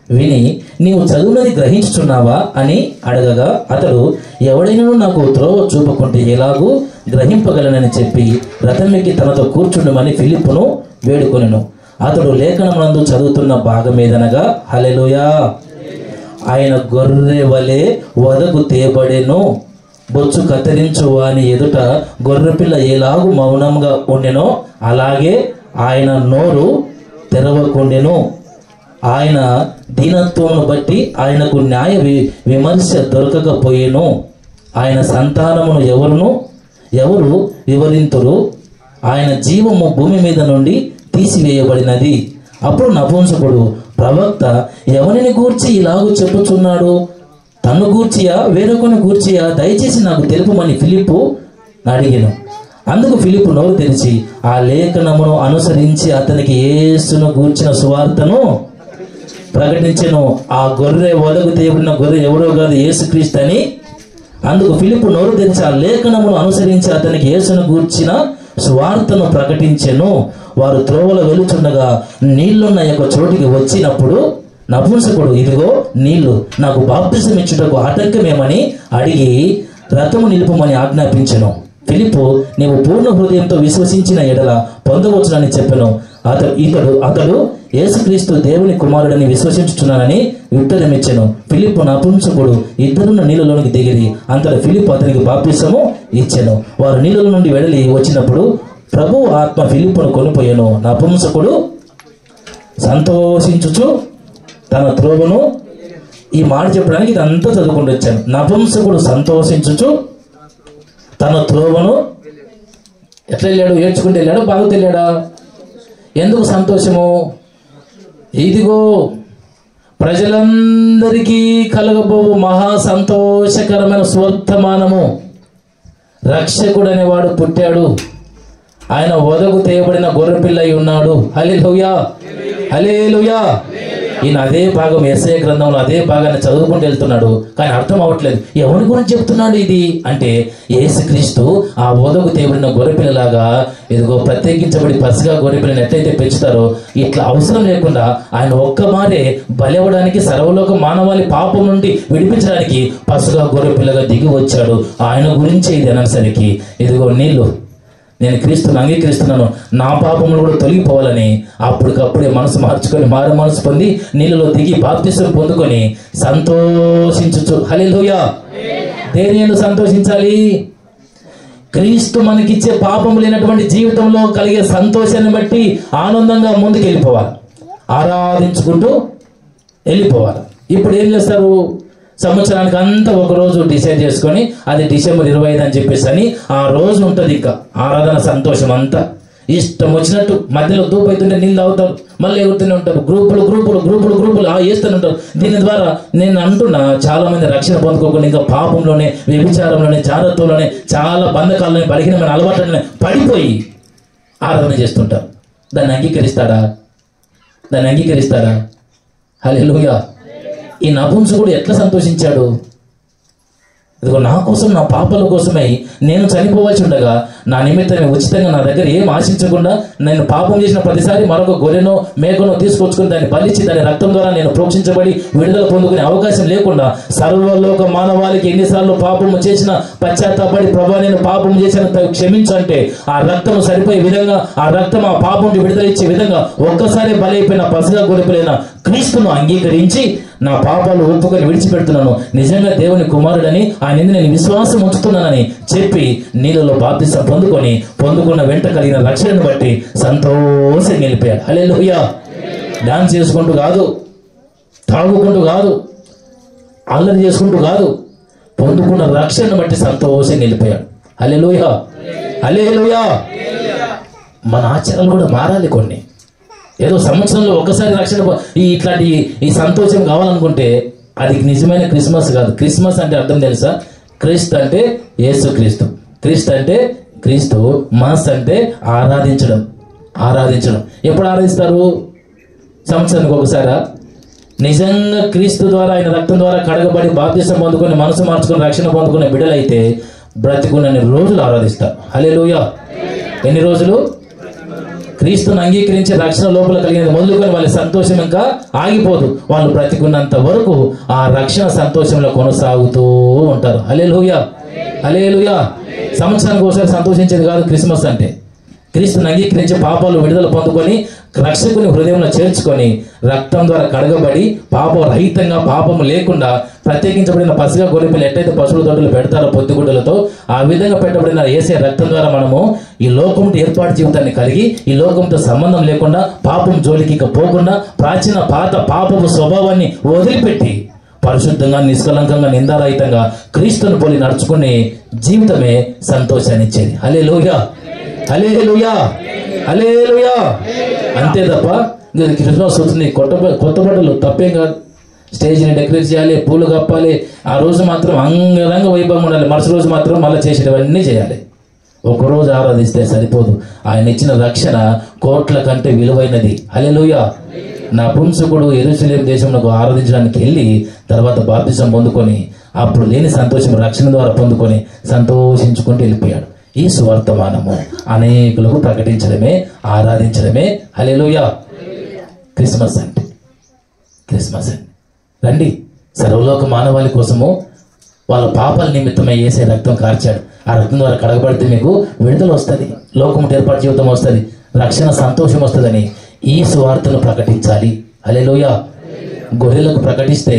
విని, నీవు చదువునది గ్రహించుచున్నావా అని అడగగా, అతడు, ఎవడైనా నాకు త్రోవ చూపకుంటే ఎలాగూ గ్రహింపగలనని చెప్పి రథం ఎక్కి తనతో కూర్చుండమని ఫిలిప్పును వేడుకొనెను. అతడు లేఖనమునందు చదువుతున్న భాగమేదనగా, హల్లెలూయా, ఆయన గొర్రె వలె వదకు తేబడెను, బొచ్చు కత్తిరించు వాని ఎదుట గొర్రెపిల్ల ఎలాగూ మౌనంగా ఉండెనో అలాగే ఆయన నోరు తెరవకుండెను. ఆయన దీనత్వమును బట్టి ఆయనకు న్యాయ విమర్శ దొరకకపోయేను. ఆయన సంతానమును ఎవరు వివరింతురు? ఆయన జీవము భూమి మీద నుండి తీసివేయబడినది. అప్పుడు నపుంసకుడు, ప్రవక్త ఎవరిని గూర్చి ఇలాగూ చెప్పుచున్నాడు? తన్ను గూర్చియా వేరొకరిని గూర్చియా? దయచేసి నాకు తెలుపమని ఫిలిప్పు అడిగాను. అందుకు ఫిలిప్పు నోరు తెరిచి ఆ లేఖనమును అనుసరించి అతనికి యేసును గూర్చిన సువార్తను ప్రకటించెను. ఆ గొర్రె వదకు తేబడిన గొర్రె ఎవరో కాదు, యేసుక్రీస్తు అని. అందుకు ఫిలిప్పు నోరు తెరిచి ఆ లేఖనమును అనుసరించి అతనికి యేసును గూర్చిన సువార్తను ప్రకటించెను. వారు త్రోవలో వెలుచుండగా నీళ్లున్న యొక్క చోటికి వచ్చినప్పుడు నపుంసకుడు, ఇదిగో నీళ్లు, నాకు బాప్తిసం ఇచ్చుటకు ఆటంకమేమని అడిగి రథము నిలుపమని ఆజ్ఞాపించెను. ఫిలిప్పు, నీవు పూర్ణ హృదయంతో విశ్వసించిన ఎడల పొందవచ్చునని చెప్పెను. అతడు యేసుక్రీస్తు దేవుని కుమారుడని విశ్వసించుచున్నానని ఉత్తరమిచ్చెను. ఫిలిప్పు నపుంసకుడు ఇద్దరున్న నీళ్ళలోనికి దిగిరి. అంతటా ఫిలిప్పు అతనికి బాప్తిసము ఇచ్చెను. వారు నీళ్ళ నుండి వెడలి వచ్చినప్పుడు ప్రభువు ఆత్మ ఫిలిప్పును కొనిపోయాను. నపుంసకుడు సంతోషించుచు తన త్రోవను, ఈ మాట చెప్పడానికి ఇదంతా చదువుకుంటూ వచ్చాను. నపుంసకుడు సంతోషించుచు తన త్రోవను ఎట్లా వెళ్ళాడు? ఏడ్చుకుంటూ వెళ్ళాడు, బాగుతూ వెళ్ళాడా? ఎందుకు సంతోషము? ఇదిగో ప్రజలందరికీ కలగబోవు మహా సంతోషకరమైన స్వర్తమానము, రక్షకుడు అనేవాడు పుట్టాడు, ఆయన వదకు తేయబడిన గొర్రెపిల్ల అయి ఉన్నాడు. హల్లెలూయా, హల్లెలూయా. ఈయన అదే భాగం యెషయా గ్రంథంలో అదే భాగాన్ని చదువుకుంటూ వెళ్తున్నాడు, కానీ అర్థం అవ్వట్లేదు. ఎవరి గురించి చెప్తున్నాడు ఇది అంటే, యేసుక్రీస్తు ఆ వదకు తేబడిన గొర్రెపిల్లలాగా ఇదిగో ప్రత్యేకించబడి పసిగా గొర్రెపిల్లని ఎట్లయితే పెంచుతారో, ఇట్లా అవసరం లేకుండా ఆయన ఒక్కమారే బలవడానికి, సర్వలోక మానవాళి పాపం నుండి విడిపించడానికి పసుగా గొర్రెపిల్లగా దిగి వచ్చాడు. ఆయన గురించి ఇది అనేసరికి ఇదిగో నీళ్ళు, నేను క్రీస్తుని అంగీకరిస్తున్నాను, నా పాపములు కూడా తొలగిపోవాలని అప్పటికప్పుడే మనసు మార్చుకొని మారు మనసు పొంది నీళ్ళలో దిగి బాప్తిసం పొందుకొని సంతోషించు. హల్లెలూయా. దేనిని సంతోషించాలి? క్రీస్తు మనకిచ్చే పాపము లేనటువంటి జీవితంలో కలిగే సంతోషాన్ని బట్టి ఆనందంగా ముందుకు వెళ్ళిపోవాలి, ఆరాధించుకుంటూ వెళ్ళిపోవాలి. ఇప్పుడు ఏం చేస్తారు? సంవత్సరానికి అంతా ఒక రోజు డిసైడ్ చేసుకొని అది డిసెంబర్ 25 అని చెప్పేసి అని ఆ రోజు ఉంటుంది ఇంకా ఆరాధన సంతోషం అంతా. ఇష్టం వచ్చినట్టు మధ్యలో దూపు అవుతుంటే నీళ్ళు తాగుతారు, మళ్ళీ ఎగురుతూనే ఉంటారు, గ్రూపులు గ్రూపులు గ్రూపులు గ్రూపులు వేస్తూనే ఉంటారు. దీని ద్వారా నేను అంటున్నా, చాలా మంది రక్షణ పొందుకోకుండా ఇంకా పాపంలోనే, వ్యభిచారంలోనే, జాగ్రత్తలోనే, చాలా బంధకాలలోనే, బలహీనమైన అలవాట్లనే పడిపోయి ఆరాధన చేస్తుంటారు. దాన్ని అంగీకరిస్తాడా? దాన్ని అంగీకరిస్తాడా? హల్లెలూయా. ఈ నపుంసకుడు ఎట్లా సంతోషించాడు? ఇదిగో నా కోసం, నా పాపల కోసమై నేను చనిపోవాల్సి ఉండగా నా నిమిత్తమే ఉచితంగా నా దగ్గర ఏం ఆశించకుండా నేను పాపం చేసిన ప్రతిసారి మరొక గొర్రెనో మేకనో తీసుకొచ్చుకుని దాన్ని బలిచ్చి దాని రక్తం ద్వారా నేను ప్రోక్షించబడి విడుదల పొందుకునే అవకాశం లేకుండా సర్వలోక మానవాళికి ఎన్నిసార్లు పాపము చేసిన పశ్చాత్తాపడి, ప్రభా నేను పాపం చేసిన క్షమించు అంటే ఆ రక్తము సరిపోయే విధంగా, ఆ రక్తం ఆ పాపం విడుదల ఇచ్చే విధంగా ఒక్కసారి బలైపోయిన పసిగా గొరిపిలైన క్రీస్తును అంగీకరించి నా పాపాలు ఒప్పుకొని విడిచిపెడుతున్నాను, నిజంగా దేవుని కుమారుడని ఆయన నేను విశ్వాసం ఉంచుతున్నానని చెప్పి నీళ్ళలో బాప్తిసం పొందుకున్న వెంట కలిగిన రక్షణను బట్టి సంతోషంగా వెళ్ళిపోయాడు. హల్లెలూయా. డాన్స్ చేసుకుంటూ కాదు, తాగుకుంటూ కాదు, అల్లరి చేసుకుంటూ కాదు, పొందుకున్న రక్షణను బట్టి సంతోషంగా వెళ్ళిపోయాడు. హల్లెలూయా, హల్లెలూయా. మన ఆచారాలు కూడా మారాలి కొన్ని. ఏదో సంవత్సరంలో ఒక్కసారి రక్షణ ఇట్లాంటి ఈ సంతోషం కావాలనుకుంటే అది నిజమైన క్రిస్మస్ కాదు. క్రిస్మస్ అంటే అర్థం తెలుసా? క్రీస్తు అంటే యేసుక్రీస్తు, క్రీస్తు అంటే క్రీస్తు, మాస్ అంటే ఆరాధించడం. ఆరాధించడం ఎప్పుడు ఆరాధిస్తారు? సంవత్సరానికి ఒకసారా? నిజంగా క్రీస్తు ద్వారా, ఆయన రక్తం ద్వారా కడగబడి బాప్తిసం పొందుకొని మనసు మార్చుకొని రక్షణ పొందుకునే బిడ్డలైతే బ్రతికున్నన్ని రోజులు ఆరాధిస్తారు. హల్లెలూయా. ఎన్ని రోజులు? క్రీస్తుని అంగీకరించి రక్షణ లోపల కలిగినది మొదలుకొని వాళ్ళ సంతోషం ఇంకా ఆగిపోదు. వాళ్ళు బ్రతికున్నంత వరకు ఆ రక్షణ సంతోషంలో కొనసాగుతూ ఉంటారు. హల్లెలూయా, హల్లెలూయా. సంవత్సరానికి ఒకసారి సంతోషించేది కాదు క్రిస్మస్ అంటే. క్రీస్తుని అంగీకరించి పాపాలు విడుదల పొందుకొని రక్షకుని హృదయంలో చేర్చుకొని రక్తం ద్వారా కడగబడి పాపరహితంగా, పాపము లేకుండా ప్రత్యేకించబడిన పసిగా గొర్రెపిల్ల ఎట్లయితే పశువుల దొడ్డులు పెడతారో పొద్దుగుడ్డలతో, ఆ విధంగా పెట్టబడిన యేసయ్య రక్తం ద్వారా మనము ఈ లోకంతో ఏర్పాటు జీవితాన్ని కలిగి ఈ లోకంతో సంబంధం లేకుండా పాపం జోలికి ఇక పోకుండా ప్రాచీన పాత పాపపు స్వభావాన్ని వదిలిపెట్టి పరిశుద్ధంగా, నిష్కలంకంగా, నిందారహితంగా క్రీస్తుని పోలి నడుచుకునే జీవితమే సంతోషాన్ని ఇచ్చేది. హల్లెలూయా, హల్లెలూయా, హల్లెలూయా. అంతే తప్ప క్రిస్మస్ వస్తుంది, కొత్త బట్టలు తప్పేం కాదు, స్టేజ్ని డెకరేట్ చేయాలి, పూలు కప్పాలి, ఆ రోజు మాత్రం అంగరంగ వైభవం ఉండాలి, మరుసటి రోజు మాత్రం మళ్ళీ చేసేటవన్నీ చేయాలి. ఒకరోజు ఆరాధిస్తే సరిపోదు. ఆయన ఇచ్చిన రక్షణ కోట్ల కంటే విలువైనది. హల్లెలూయా. నపుంసకుడు యెరూషలేము దేశంలో ఆరాధించడానికి వెళ్ళి తర్వాత బాప్తిసం పొందుకొని అప్పుడు లేని సంతోషం రక్షణ ద్వారా పొందుకొని సంతోషించుకుంటూ వెళ్ళిపోయాడు. ఈ సువర్తమానము అనేకులకు ప్రకటించడమే, ఆరాధించడమే హల్లెలూయా. క్రిస్మస్ అంటే, క్రిస్మస్ అంటే రండి, సర్వలోక మానవాళి కోసము వాళ్ళ పాపాల నిమిత్తమై యేసయ్య రక్తం కార్చాడు. ఆ రక్తం ద్వారా కడగబడితే మీకు విడుదల వస్తుంది, లోకముతో ఏర్పాటు జీవితం వస్తుంది, రక్షణ సంతోషం వస్తుందని ఈ సువార్తను ప్రకటించాలి. హల్లెలూయా. గొర్రెలకు ప్రకటిస్తే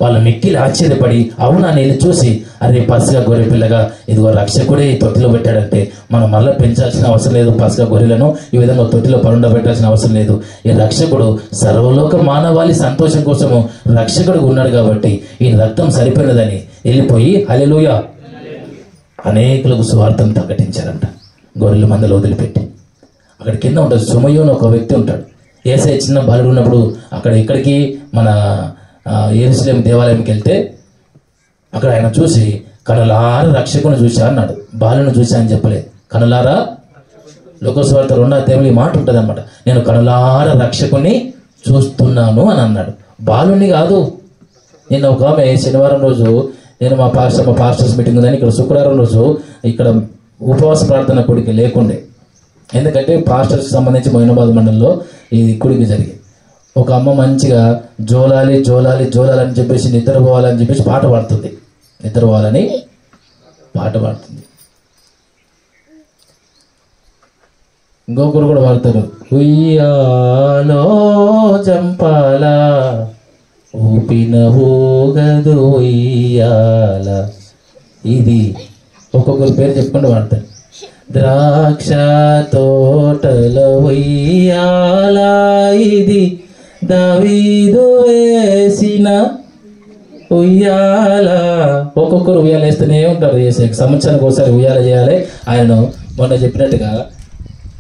వాళ్ళు మిక్కిలి ఆశ్చర్యపడి అవునా నేను చూసి అరే పసుగా గొర్రె పిల్లగా ఇదిగో రక్షకుడే ఈ తొట్టిలో పెట్టాడంటే మనం మళ్ళీ పెంచాల్సిన అవసరం లేదు. పసుగా గొర్రెలను ఈ విధంగా తొట్టిలో పరుండబెట్టాల్సిన అవసరం లేదు. ఈ రక్షకుడు సర్వలోక మానవాళి సంతోషం కోసము రక్షకుడు ఉన్నాడు కాబట్టి ఈ రక్తం సరిపోయినదని వెళ్ళిపోయి హల్లెలూయా అనేకులకు సువార్తను ప్రకటించారంట. గొర్రెల మందలు వదిలిపెట్టి అక్కడ కింద ఉంటుంది సుమయోను ఒక వ్యక్తి ఉంటాడు. యేసయ్య చిన్న బాలుడు ఉన్నప్పుడు అక్కడ ఇక్కడికి మన యెరూషలేము దేవాలయంకి వెళ్తే అక్కడ ఆయన చూసి కనులారా రక్షకుని చూశా అన్నాడు. బాలుని చూశా అని చెప్పలేదు. కనులారా లోకసువార్త 2వ అధ్యాయంలో ఈ మాట ఉంటుంది అనమాట. నేను కనులారా రక్షకుని చూస్తున్నాను అని అన్నాడు. బాలుని కాదు. నేను ఒక ఆమె శనివారం రోజు నేను మా పాస్టర్స్ మీటింగ్ ఉందని ఇక్కడ శుక్రవారం రోజు ఇక్కడ ఉపవాస ప్రార్థన కూడికి లేకుండే. ఎందుకంటే పాస్టర్స్కి సంబంధించి మొయినాబాద్ మండలంలో ఇది కూడికి జరిగింది. ఒక అమ్మ మంచిగా జోలాలి జోలాలి జోలాలి అని చెప్పేసి నిద్రపోవాలని చెప్పేసి పాట పాడుతుంది. నిద్రపోవాలని పాట పాడుతుంది. ఇంకొకరు కూడా పాడతారు ఉయ్యాలో జంపాల ఊపిన ఊగదు ఉయ్యాల. ఇది ఒక్కొక్కరు పేరు చెప్పుకుంటూ పాడతారు. ద్రాక్ష తోటల ఉయ్యాల ఇది దావీదు వేసిన ఉయ్యాల. ఒక్కొక్కరు ఉయ్యాల వేస్తూనే ఉంటారు. సంవత్సరానికి ఒకసారి ఉయ్యాల చేయాలి. ఆయన మొన్న చెప్పినట్టుగా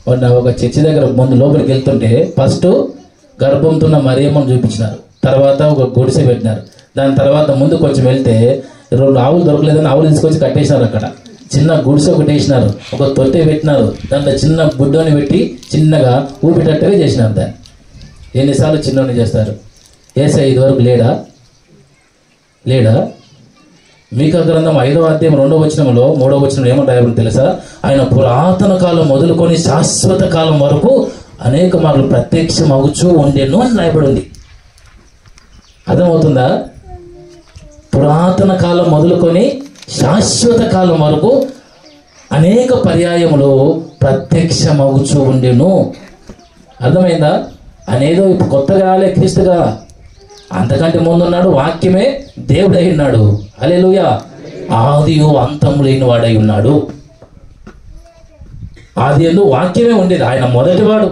మొన్న ఒక చర్చి దగ్గర ముందు లోపలికి వెళ్తుంటే ఫస్ట్ గర్భంతో ఉన్న మరియమ్మను చూపించినారు. తర్వాత ఒక గుడిసె పెట్టినారు. దాని తర్వాత ముందు కొంచెం వెళ్తే 2 ఆవులు దొరకలేదని ఆవులు తీసుకొచ్చి కట్టేసినారు. అక్కడ చిన్న గుడిసె ఒకటి వేసినారు. ఒక తొట్టె పెట్టినారు. దాంట్లో చిన్న బుడ్డని పెట్టి చిన్నగా ఊపిటట్టుగా చేసినారు. దాన్ని ఎన్నిసార్లు చిన్నోని చేస్తారు. యేసయ్య ఇదివరకు లేడా? మీకా గ్రంథం 5వ అధ్యాయం 2వ వచనంలో 3వ వచనంలో ఏమంటారు తెలుసా? ఆయన పురాతన కాలం మొదలుకొని శాశ్వత కాలం వరకు అనేక మార్లు ప్రత్యక్షం అవుచూ ఉండేను అని రాయబడి ఉంది. అర్థమవుతుందా? పురాతన కాలం మొదలుకొని శాశ్వత కాలం వరకు అనేక పర్యాయములు ప్రత్యక్షమవుచూ ఉండెను. అర్థమైందా? అనేదో ఇప్పుడు కొత్తగా రాలే, క్రీస్తుగా అంతకంటే ముందున్నాడు. వాక్యమే దేవుడై ఉన్నాడు. హల్లెలూయా. ఆదియు అంతము లేని వాడై ఉన్నాడు. ఆది యందు వాక్యమే ఉండేది. ఆయన మొదటివాడు.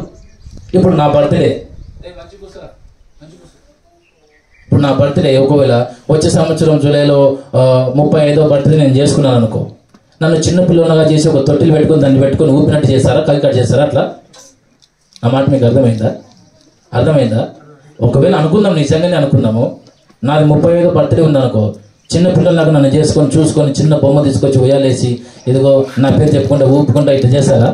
ఇప్పుడు నా బర్త్డే ఒకవేళ వచ్చే సంవత్సరం జూలైలో 35వ బర్త్డే నేను చేసుకున్నాను అనుకో. నన్ను చిన్న పిల్లలుగా చేసి ఒక తొట్టిలు పెట్టుకొని దాన్ని పెట్టుకొని ఊపినట్టు చేస్తారా? కట్ చేస్తారా? అట్లా ఆ మాట మీకు అర్థమైందా? ఒకవేళ అనుకుందాం, నిజంగానే అనుకుందాము, నాది 35వ బర్త్డే ఉందనుకో, చిన్న పిల్లలకు నన్ను చేసుకొని చూసుకొని చిన్న బొమ్మ తీసుకొచ్చి ఉయ్యాలేసి ఇదిగో నా పేరు చెప్పుకుంటా ఊపుకుంటా ఇట్లా చేస్తారా?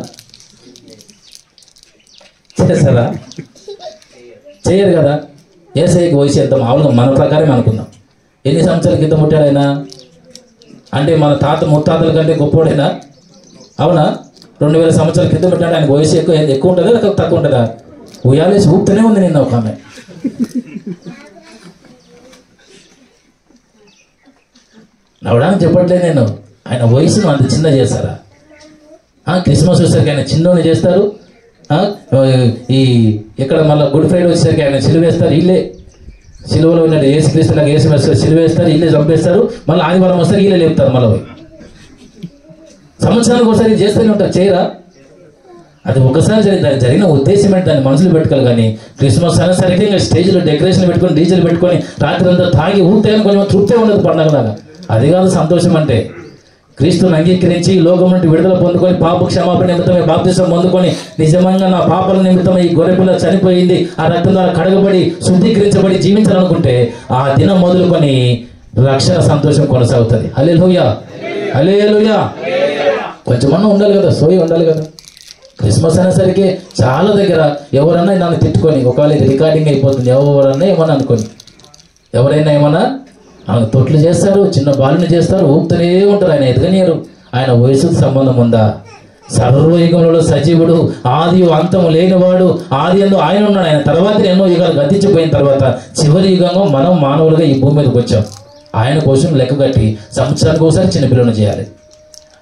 చేయరు కదా. యేసయ్యకి వయసు ఎంత? మామూలుగా మన ప్రకారం అనుకుందాం. ఎన్ని సంవత్సరాల కింద పుట్టాడైనా అంటే మన తాత ముత్తాతల కంటే గొప్పోడైనా? అవునా? 2000 సంవత్సరాల కింద పుట్టాడు. ఆయనకు వయసు ఎక్కువ ఉంటుందా తక్కువ ఉంటుందా? ఉయ్యాలేసి ఊపుతూనే ఉంది నిన్న ఒక ఆమె. నవ్వడానికి చెప్పట్లేదు నేను. ఆయన వయసును అంత చిన్న చేస్తారా? క్రిస్మస్ వచ్చేసరికి ఆయన చిన్నోని చేస్తారు. ఈ ఇక్కడ మళ్ళీ గుడ్ ఫ్రైడే వచ్చేసరికి ఆయన సిలువేస్తారు. వీళ్ళే సిలువలో ఉన్నట్టు యేసుక్రీస్తులాగా సిలువేస్తారు, వీళ్ళే చంపేస్తారు. మళ్ళీ ఆదివారం వస్తారు, వీళ్ళే లేపుతారు. మళ్ళీ సంవత్సరానికి ఒకసారి చేస్తూనే ఉంటారు. చేయరా? అది ఒకసారి దానికి జరిగిన ఉద్దేశం ఏంటి దాన్ని మనసులో పెట్టుకోవాలి. కానీ క్రిస్మస్ అనేసరికి ఇంకా స్టేజ్లో డెకరేషన్ పెట్టుకొని డీజేలు పెట్టుకొని రాత్రి అంతా తాగి ఊపితే కొంచెం తృప్తే ఉండదు పండగలాగా. అది కాదు సంతోషం అంటే. క్రీస్తుని అంగీకరించి లోకం నుండి విడుదల పొందుకొని పాప క్షమాపణ నిమిత్తమే బాప్తిసం పొందుకొని నిజంగా నా పాపల నిమిత్తమే ఈ గొర్రెపిల్ల చనిపోయింది, ఆ రక్తం ద్వారా కడగబడి శుద్ధీకరించబడి జీవించాలనుకుంటే ఆ దినం మొదలుకొని రక్షణ సంతోషం కొనసాగుతుంది. హల్లెలూయా, హల్లెలూయా. కొంచెమన్నా ఉండాలి కదా, సోయి ఉండాలి కదా. క్రిస్మస్ అనేసరికి చాలా దగ్గర ఎవరన్నా నన్ను తిట్టుకొని ఒకవేళ ఇది రికార్డింగ్ అయిపోతుంది, ఎవరన్నా ఏమన్నా అనుకొని ఎవరైనా ఏమన్నా తొట్లు చేస్తారు, చిన్న బాలుని చేస్తారు, ఊపుతూనే ఉంటారు. ఆయన ఎదగనీయరు. ఆయన వయసుకు సంబంధం ఉందా? సర్వయుగంలో సజీవుడు, ఆది అంతము లేనివాడు, ఆది యందు ఆయన ఉన్నాడు. ఆయన తర్వాత ఎన్నో యుగాలు గతించిపోయిన తర్వాత చివరి యుగంలో మనం మానవులుగా ఈ భూమి మీదకి వచ్చాం. ఆయన కోసం లెక్క కట్టి సంవత్సరానికి ఒకసారి చిన్నపిల్లని చేయాలి.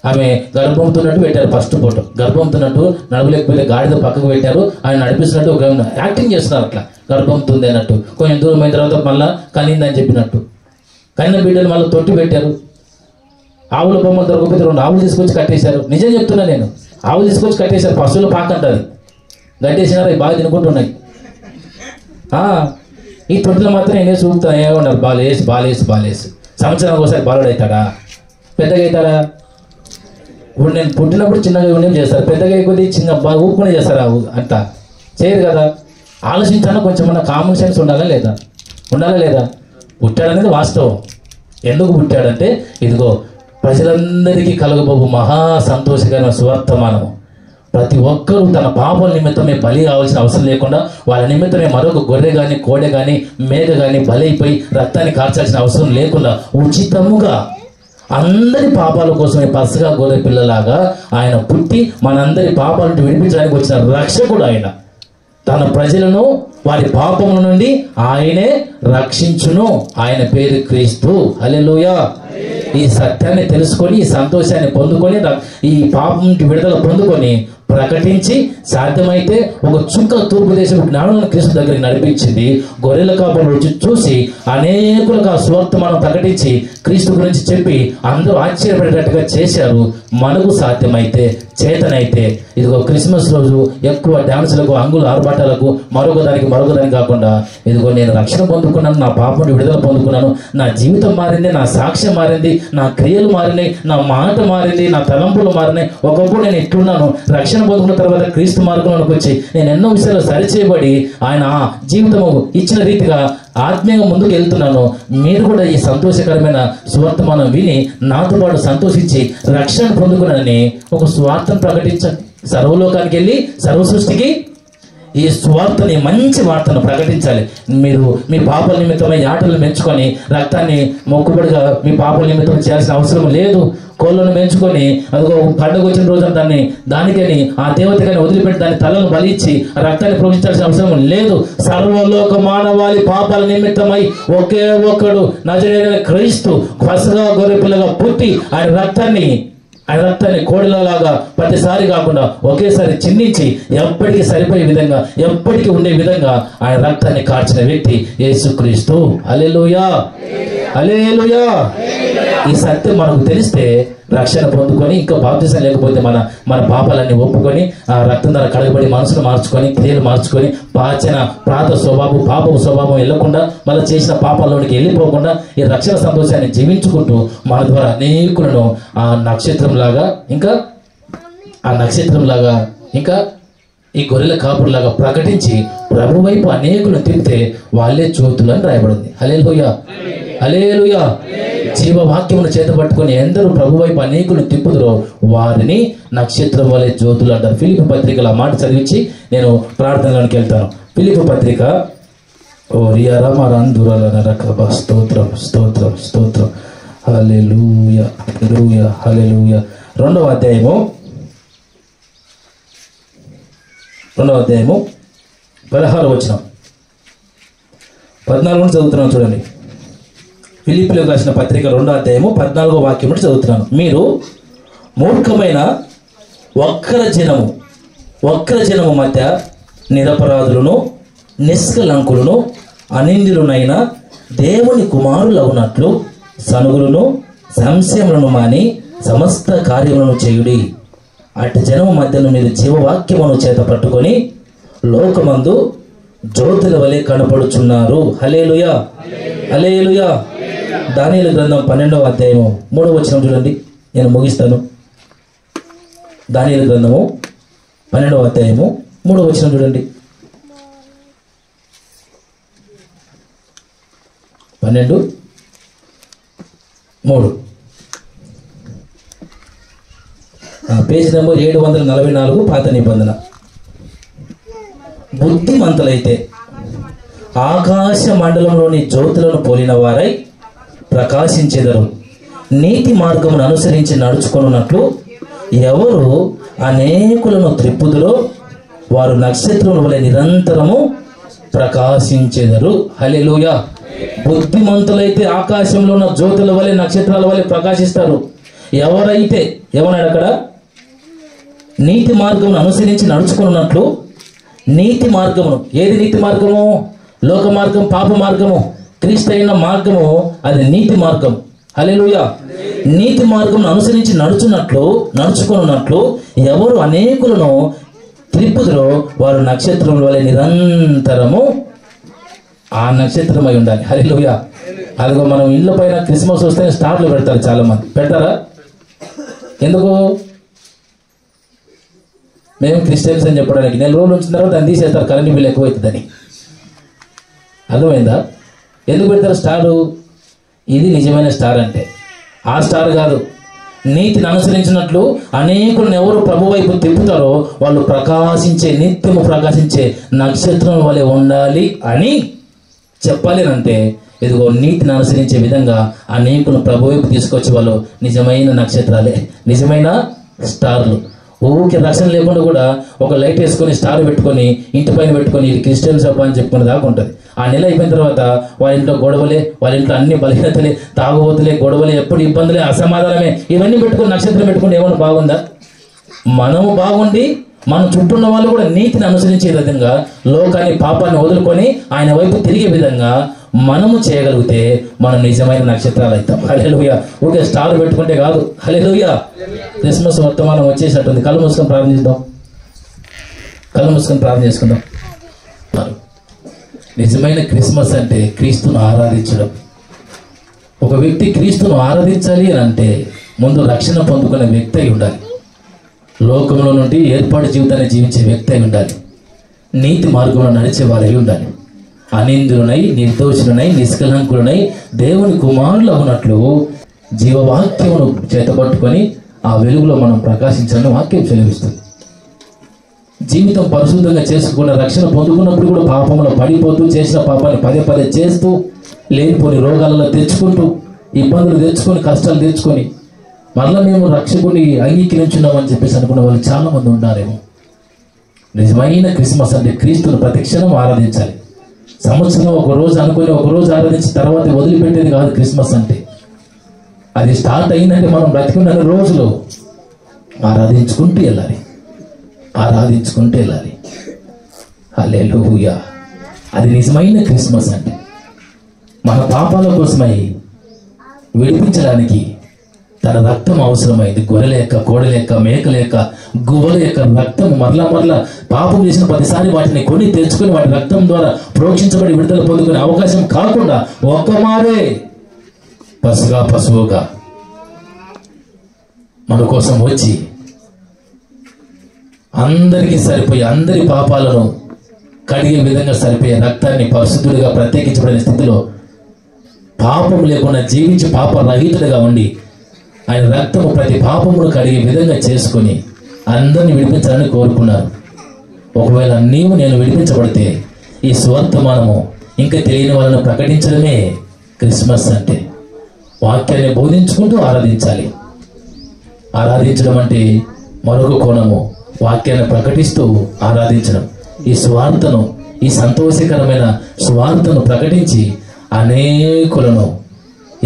ఆమె గర్భంతున్నట్టు పెట్టారు. ఫస్ట్ ఫోటో గర్భంతున్నట్టు నడవలేకపోతే గాడిద పక్కకు పెట్టారు. ఆయన నడిపిస్తున్నట్టు ఒక యాక్టింగ్ చేస్తున్నారు. అట్లా గర్భంతుంది అన్నట్టు. కొంచెం దూరం అయిన తర్వాత మళ్ళీ కనిందని చెప్పినట్టు. కన్న బిడ్డలు మళ్ళీ తొట్టి పెట్టారు. ఆవుల బొమ్మలు దొరకపోతే 2 ఆవులు తీసుకొచ్చి కట్టేశారు. నిజం చెప్తున్నా నేను. ఆవులు తీసుకొచ్చి కట్టేశారు. పశువులు పాకంటారు, గట్టేసినారు. అవి బాగా తినుకుంటున్నాయి. ఈ తొట్టిలో మాత్రం నేనే చూపుతాను. ఏమన్నారు, బాలేసి సంవత్సరానికి ఒకసారి బాలుడు అవుతాడా, పెద్దగా అవుతాడా? ఇప్పుడు నేను పుట్టినప్పుడు చిన్నగా ఉండేం చేస్తారు, పెద్దగా కొద్దిగా చిన్న బాగా ఊపుకునే చేస్తారు. అంట చేయరు కదా. ఆలోచించాను, కొంచెం మన కామన్ సెన్స్ ఉండాలా లేదా? పుట్టాడనేది వాస్తవం. ఎందుకు పుట్టాడంటే ఇదిగో ప్రజలందరికీ కలగబోవు మహా సంతోషకరమైన సువర్తమానము. ప్రతి ఒక్కరూ తన పాపల నిమిత్తమే బలి కావాల్సిన అవసరం లేకుండా వాళ్ళ నిమిత్తమే మరొక గొర్రె కానీ కోడె కానీ మేక కానీ బలైపోయి రక్తాన్ని కార్చాల్సిన అవసరం లేకుండా ఉచితముగా అందరి పాపాల కోసమే పసగా గొర్రె పిల్లలాగా ఆయన పుట్టి మనందరి పాపాల నుండి విడిపించడానికి వచ్చిన రక్షకుడు ఆయన. తన ప్రజలను వారి పాపముల నుండి ఆయనే రక్షించును. ఆయన పేరు క్రీస్తు. హల్లెలూయా. ఈ సత్యాన్ని తెలుసుకొని ఈ సంతోషాన్ని పొందుకొని ఈ పాపం నుండి విడుదల పొందుకొని ప్రకటించి సాధ్యమైతే ఒక చుక్క తూర్పు దేశం జ్ఞానులను క్రీస్తు దగ్గరికి నడిపించింది. గొర్రెల కాపులు వచ్చి చూసి అనేకులకు ఆ సువార్తమానం ప్రకటించి క్రీస్తు గురించి చెప్పి అందరూ ఆశ్చర్యపడేటట్టుగా చేశారు. మనకు సాధ్యమైతే చేతనైతే ఇదిగో క్రిస్మస్ రోజు ఎక్కువ డ్యాన్సులకు అంగుల ఆర్భాటాలకు మరొక దానికి కాకుండా ఇదిగో నేను రక్షణ పొందుకున్నాను, నా పాపం నుండి విడుదల పొందుకున్నాను, నా జీవితం మారింది, నా సాక్ష్యం మారింది, నా క్రియలు మారినాయి, నా మాట మారింది, నా తలంపులు మారినాయి. ఒకప్పుడు నేను ఎట్లున్నాను, రక్షణ పొందుకున్న తర్వాత క్రీస్తు మార్గంలోకి వచ్చి నేను ఎన్నో విషయాలు సరిచేయబడి ఆయన జీవితము ఇచ్చిన రీతిగా ఆత్మీయంగా ముందుకు వెళ్తున్నాను. మీరు కూడా ఈ సంతోషకరమైన సువార్తమానం విని నాతో పాటు సంతోషించి రక్షణ పొందుకున్నానని ఒక సువార్తను ప్రకటించండి. సర్వలోకానికి వెళ్ళి సర్వ సృష్టికి ఈ సువార్తని, మంచి వార్తను ప్రకటించాలి. మీరు మీ పాపల నిమిత్తమై ఆటలు మెచ్చుకొని రక్తాన్ని మొక్కుబడిగా మీ పాపల నిమిత్తం చేయాల్సిన అవసరం లేదు. కోళ్ళను పెంచుకొని అదిగో పండుగ వచ్చిన రోజున దానికని ఆ దేవతకని వదిలిపెట్టి దాని తలను బలిచ్చి రక్తాన్ని ప్రోక్షించాల్సిన అవసరం లేదు. సర్వలోక మానవాళి పాపాల నిమిత్తమై ఒకే ఒక్కడు నజరేయుడైన క్రీస్తు పసగా గొర్రె పిల్లగా పుట్టి ఆయన రక్తాన్ని కోడిలలాగా ప్రతిసారి కాకుండా ఒకేసారి చిందించి ఎప్పటికీ సరిపోయే విధంగా, ఎప్పటికీ ఉండే విధంగా ఆయన రక్తాన్ని కార్చిన వ్యక్తి యేసుక్రీస్తు. హల్లెలూయా, హల్లెలూయా. ఈ సత్యం మనకు తెలిస్తే రక్షణ పొందుకొని ఇంకా బాప్తిసం లేకపోతే మన పాపాలన్నీ ఒప్పుకొని ఆ రక్తం ద్వారా కడగబడి మనసును మార్చుకొని క్రియలు మార్చుకొని ప్రాత స్వభావం పాపపు స్వభావం వెళ్ళకుండా మళ్ళీ చేసిన పాపాల్లోనికి వెళ్ళిపోకుండా ఈ రక్షణ సంతోషాన్ని జీవించుకుంటూ మన ద్వారా అనేకులను ఆ నక్షత్రంలాగా ఇంకా ఈ గొర్రెల కాపురులాగా ప్రకటించి ప్రభు వైపు అనేకులను తిప్పితే వాళ్ళే జ్యోతులని రాయబడింది. హల్లెలూయా, హల్లెలూయా. జీవవాక్యమును చేతపట్టుకొని ఎందరూ ప్రభు వైపు అనేకులు తిప్పుదురో వారిని నక్షత్రం వలె జ్యోతులు అంటారు. ఫిలిప్పీ పత్రికల మాట చదివించి నేను ప్రార్థనలోనికి వెళ్తాను. ఫిలిప్పీ పత్రిక స్తోత్రం స్తోత్రం స్తోత్రం. హల్లెలూయా, హల్లెలూయా, హల్లెలూయా. 2వ అధ్యాయము 16వ వచనం 14 చదువుతున్నాం చూడండి. ఫిలిప్పీలకు రాసిన పత్రిక 2వ అధ్యాయము 14వ వాక్యం నుండి చదువుతున్నాను. మీరు మూర్ఖమైన వక్ర జనము మధ్య నిరపరాధులను నిష్కలంకులను అనింద్యులనైన దేవుని కుమారులవునట్లు సనుగులను సంశయములను మాని సమస్త కార్యములను చేయుడి. అటు జనము మధ్యను మీరు జీవవాక్యమును చేత పట్టుకొని లోకమందు జ్యోతుల వలె కనపడుచున్నారు. హల్లెలూయా, హల్లెలూయా. దానియేలు గ్రంథం 12వ అధ్యాయము 3వ వచనం చూడండి, నేను ముగిస్తాను. దానియేలు గ్రంథము 12వ అధ్యాయము 3వ వచనం చూడండి. 12:3 పేజ్ నెంబర్ 744 పాత నిబంధన. బుద్ధిమంతులైతే ఆకాశ మండలంలోని జ్యోతులను పోలిన వారై ప్రకాశించెదరు. నీతి మార్గమును అనుసరించి నడుచుకొనున్నట్లు ఎవరు అనేకులను త్రిప్పుదురో వారు నక్షత్రముల వలె నిరంతరము ప్రకాశించెదరు. హల్లెలూయా. బుద్ధిమంతులైతే ఆకాశంలో ఉన్న జ్యోతుల వలె నక్షత్రాల వలె ప్రకాశిస్తారు. ఎవరైతే ఏమన్నాడు అక్కడ? నీతి మార్గమును అనుసరించి నడుచుకున్నట్లు. నీతి మార్గమును, ఏది నీతి మార్గము? లోక మార్గం పాప మార్గము, క్రీస్తు అయిన మార్గము అది నీతి మార్గం. హల్లెలూయా. నీతి మార్గం అనుసరించి నడుచుకున్నట్లు ఎవరు అనేకులను త్రిప్పుదురో వారు నక్షత్రం వలె నిరంతరము ఆ నక్షత్రమై ఉండాలి. హల్లెలూయా. అదిగో మనం ఇళ్ళ పైన క్రిస్మస్ వస్తే స్టార్లు పెడతారు, చాలా మంది పెడతారా? ఎందుకు? మేము క్రిస్టియన్స్ అని చెప్పడానికి. 4 రోజులు వచ్చిన తర్వాత దాన్ని తీసేస్తారు, కరెంట్ బిల్ ఎక్కువ అవుతుందని. అర్థమైందా? ఎందుకు పెడతారు స్టారు? ఇది నిజమైన స్టార్ అంటే. ఆ స్టార్ కాదు, నీతిని అనుసరించినట్లు అనేకులను ఎవరు ప్రభు వైపు తిప్పుతారో వాళ్ళు నిత్యము ప్రకాశించే నక్షత్రం వలె ఉండాలి అని చెప్పాలి అంటే, ఇదిగో నీతిని అనుసరించే విధంగా అనేకులను ప్రభు వైపు తీసుకొచ్చే వాళ్ళు నిజమైన నక్షత్రాలే, నిజమైన స్టార్లు. ఊరికే రక్షణ లేకుండా కూడా ఒక లైట్ వేసుకొని స్టార్ పెట్టుకొని ఇంటి పైన పెట్టుకొని ఇది క్రిస్టియన్ సభ అని చెప్పుకునే దాకా ఉంటుంది. ఆ నెల అయిపోయిన తర్వాత వాళ్ళ ఇంట్లో గొడవలే, వాళ్ళ ఇంట్లో అన్ని బలహీనతలే, తాగుబోతులే, గొడవలే, ఎప్పుడు ఇబ్బందులే, అసమాధానమే, ఇవన్నీ పెట్టుకొని నక్షత్రం పెట్టుకుని ఏమైనా బాగుందా? మనము బాగుండి మన చుట్టూ ఉన్న వాళ్ళు కూడా నీతిని అనుసరించే విధంగా, లోకాన్ని పాపాన్ని వదులుకొని ఆయన వైపు తిరిగే విధంగా మనము చేయగలిగితే మనం నిజమైన నక్షత్రాలు అవుతాం. హల్లెలూయా. ఊరికే స్టార్ పెట్టుకుంటే కాదు. హల్లెలూయా. క్రిస్మస్ వర్తమానం వచ్చేసినట్టుంది. కళ్ళు మూసుకొని ప్రార్థిద్దాం. కళ్ళు మూసుకొని ప్రార్థన చేసుకుందాం. నిజమైన క్రిస్మస్ అంటే క్రీస్తును ఆరాధించడం. ఒక వ్యక్తి క్రీస్తును ఆరాధించాలి అని అంటే ముందు రక్షణ పొందుకునే వ్యక్తి అయి ఉండాలి. లోకంలో నుండి ఏర్పాటు జీవితాన్ని జీవించే వ్యక్తి అయి ఉండాలి. నీతి మార్గంలో నడిచే వారై ఉండాలి. అనిందులనై, నిర్దోషులనై, నిష్కలంకులనై దేవుని కుమారులు అవునట్లు జీవవాక్యమును చేతపట్టుకొని ఆ వెలుగులో మనం ప్రకాశించాలని వాక్యం సెలవిస్తుంది. జీవితం పరిశుద్ధంగా చేసుకున్న రక్షణ పొందుకున్నప్పుడు కూడా పాపంలో పడిపోతూ చేసిన పాపాన్ని పదే పదే చేస్తూ లేనిపోని రోగాలలో తెచ్చుకుంటూ ఇబ్బందులు తెచ్చుకొని కష్టాలు తెచ్చుకొని మరలా మేము రక్షకుని అంగీకరించున్నామని చెప్పేసి అనుకున్న వాళ్ళు చాలా మంది ఉన్నారేమో. నిజమైన క్రిస్మస్ అంటే క్రీస్తును ప్రతిక్షణం ఆరాధించాలి. సంవత్సరం ఒక రోజు అనుకుని ఒక రోజు ఆరాధించిన తర్వాత వదిలిపెట్టేది కాదు క్రిస్మస్ అంటే. అది స్టార్ట్ అయిందంటే మనం బ్రతికున్న రోజులు ఆరాధించుకుంటూ వెళ్ళాలి. హల్లెలూయా. అది నిజమైన క్రిస్మస్ అంటే. మన పాపాల కోసమై విడిపించడానికి తన రక్తం అవసరమైంది. గొర్రెల యొక్క, కోడల యొక్క, మేకల యొక్క, గువ్వల యొక్క రక్తం మరలా పాపం చేసిన ప్రతిసారి వాటిని కొని తెచ్చుకొని వాటి రక్తం ద్వారా ప్రోక్షించబడి విడుదల పొందుకునే అవకాశం కాకుండా ఒక్కమారే పశువుగా మన కోసం వచ్చి అందరికీ సరిపోయి అందరి పాపాలను కడిగే విధంగా సరిపోయే రక్తాన్ని పరిశుద్ధుడిగా ప్రత్యేకించబడిన స్థితిలో పాపం లేకుండా జీవించి పాపరహితుడిగా ఉండి ఆయన రక్తము ప్రతి పాపమును కడిగే విధంగా చేసుకొని అందరిని విడిపించాలని కోరుకున్నారు. ఒకవేళ నేను విడిపించబడితే ఈ స్వర్తమానము ఇంకా తెలియని వాళ్ళను ప్రకటించడమే క్రిస్మస్ అంటే. వాక్యాన్ని బోధించుకుంటూ ఆరాధించాలి. ఆరాధించడం అంటే మరొక కోణము, వాక్యాన్ని ప్రకటిస్తూ ఆరాధించడం. ఈ స్వార్థను, ఈ సంతోషకరమైన స్వార్థను ప్రకటించి అనేకులను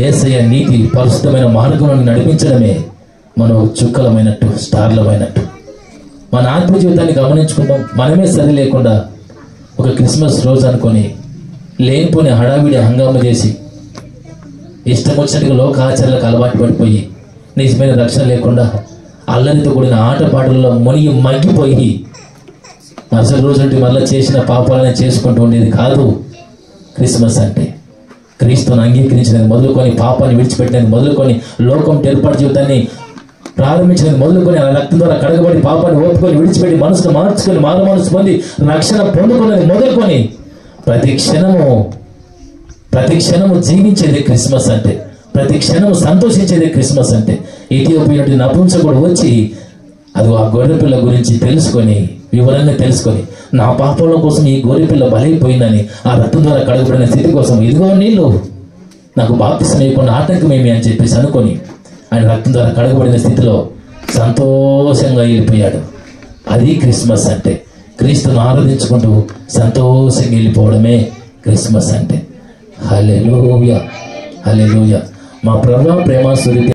యేసయ్య నీతి పరిశుద్ధమైన మార్గంలో నడిపించడమే మనం చుక్కలమైనట్టు, స్టార్లమైనట్టు. మన ఆత్మ జీవితాన్ని గమనించుకుంటాం. మనమే సరి లేకుండా ఒక క్రిస్మస్ రోజు అనుకొని లేనిపోని హడావిడి హంగామా చేసి ఇష్టం వచ్చినట్టుగా లోక ఆచారాలకు అలవాటు పడిపోయి నిజమైన రక్షణ లేకుండా అల్లరితో కూడిన ఆటపాటల్లో మునిగి మగ్గిపోయి మరుసటి రోజు అంటే మళ్ళీ చేసిన పాపాలను చేసుకుంటూ ఉండేది కాదు క్రిస్మస్ అంటే. క్రీస్తుని అంగీకరించినది మొదలుకొని, పాపాన్ని విడిచిపెట్టినది మొదలుకొని, లోకం ఏర్పాటు జీవితాన్ని ప్రారంభించినది మొదలుకొని, ఆ రక్తం ద్వారా కడగబడి పాపాన్ని ఓపుకొని విడిచిపెట్టి మనసును మార్చుకొని మారు మనసు పొంది రక్షణ పొందుకున్నది మొదలుకొని ప్రతి క్షణము జీవించేది క్రిస్మస్ అంటే. ప్రతి క్షణము సంతోషించేది క్రిస్మస్ అంటే. ఇథియోపియా నుండి నపుంసకుడు వచ్చి అది ఆ గొర్రెపిల్ల గురించి తెలుసుకొని, వివరంగా తెలుసుకొని, నా పాపంల కోసం ఈ గొర్రెపిల్ల బలైపోయిందని ఆ రక్తం ద్వారా కడగబడిన స్థితి కోసం ఇదిగో నీళ్ళు నాకు బాప్తిసం ఇవ్వకుండా ఆటంకమేమి అని చెప్పేసి అనుకొని ఆయన రక్తం ద్వారా కడగబడిన స్థితిలో సంతోషంగా వెళ్ళిపోయాడు. అది క్రిస్మస్ అంటే. క్రీస్తును ఆరాధించుకుంటూ సంతోషంగా వెళ్ళిపోవడమే క్రిస్మస్ అంటే. హల్లెలూయా. మా ప్రభువా, ప్రేమ స్వరూపి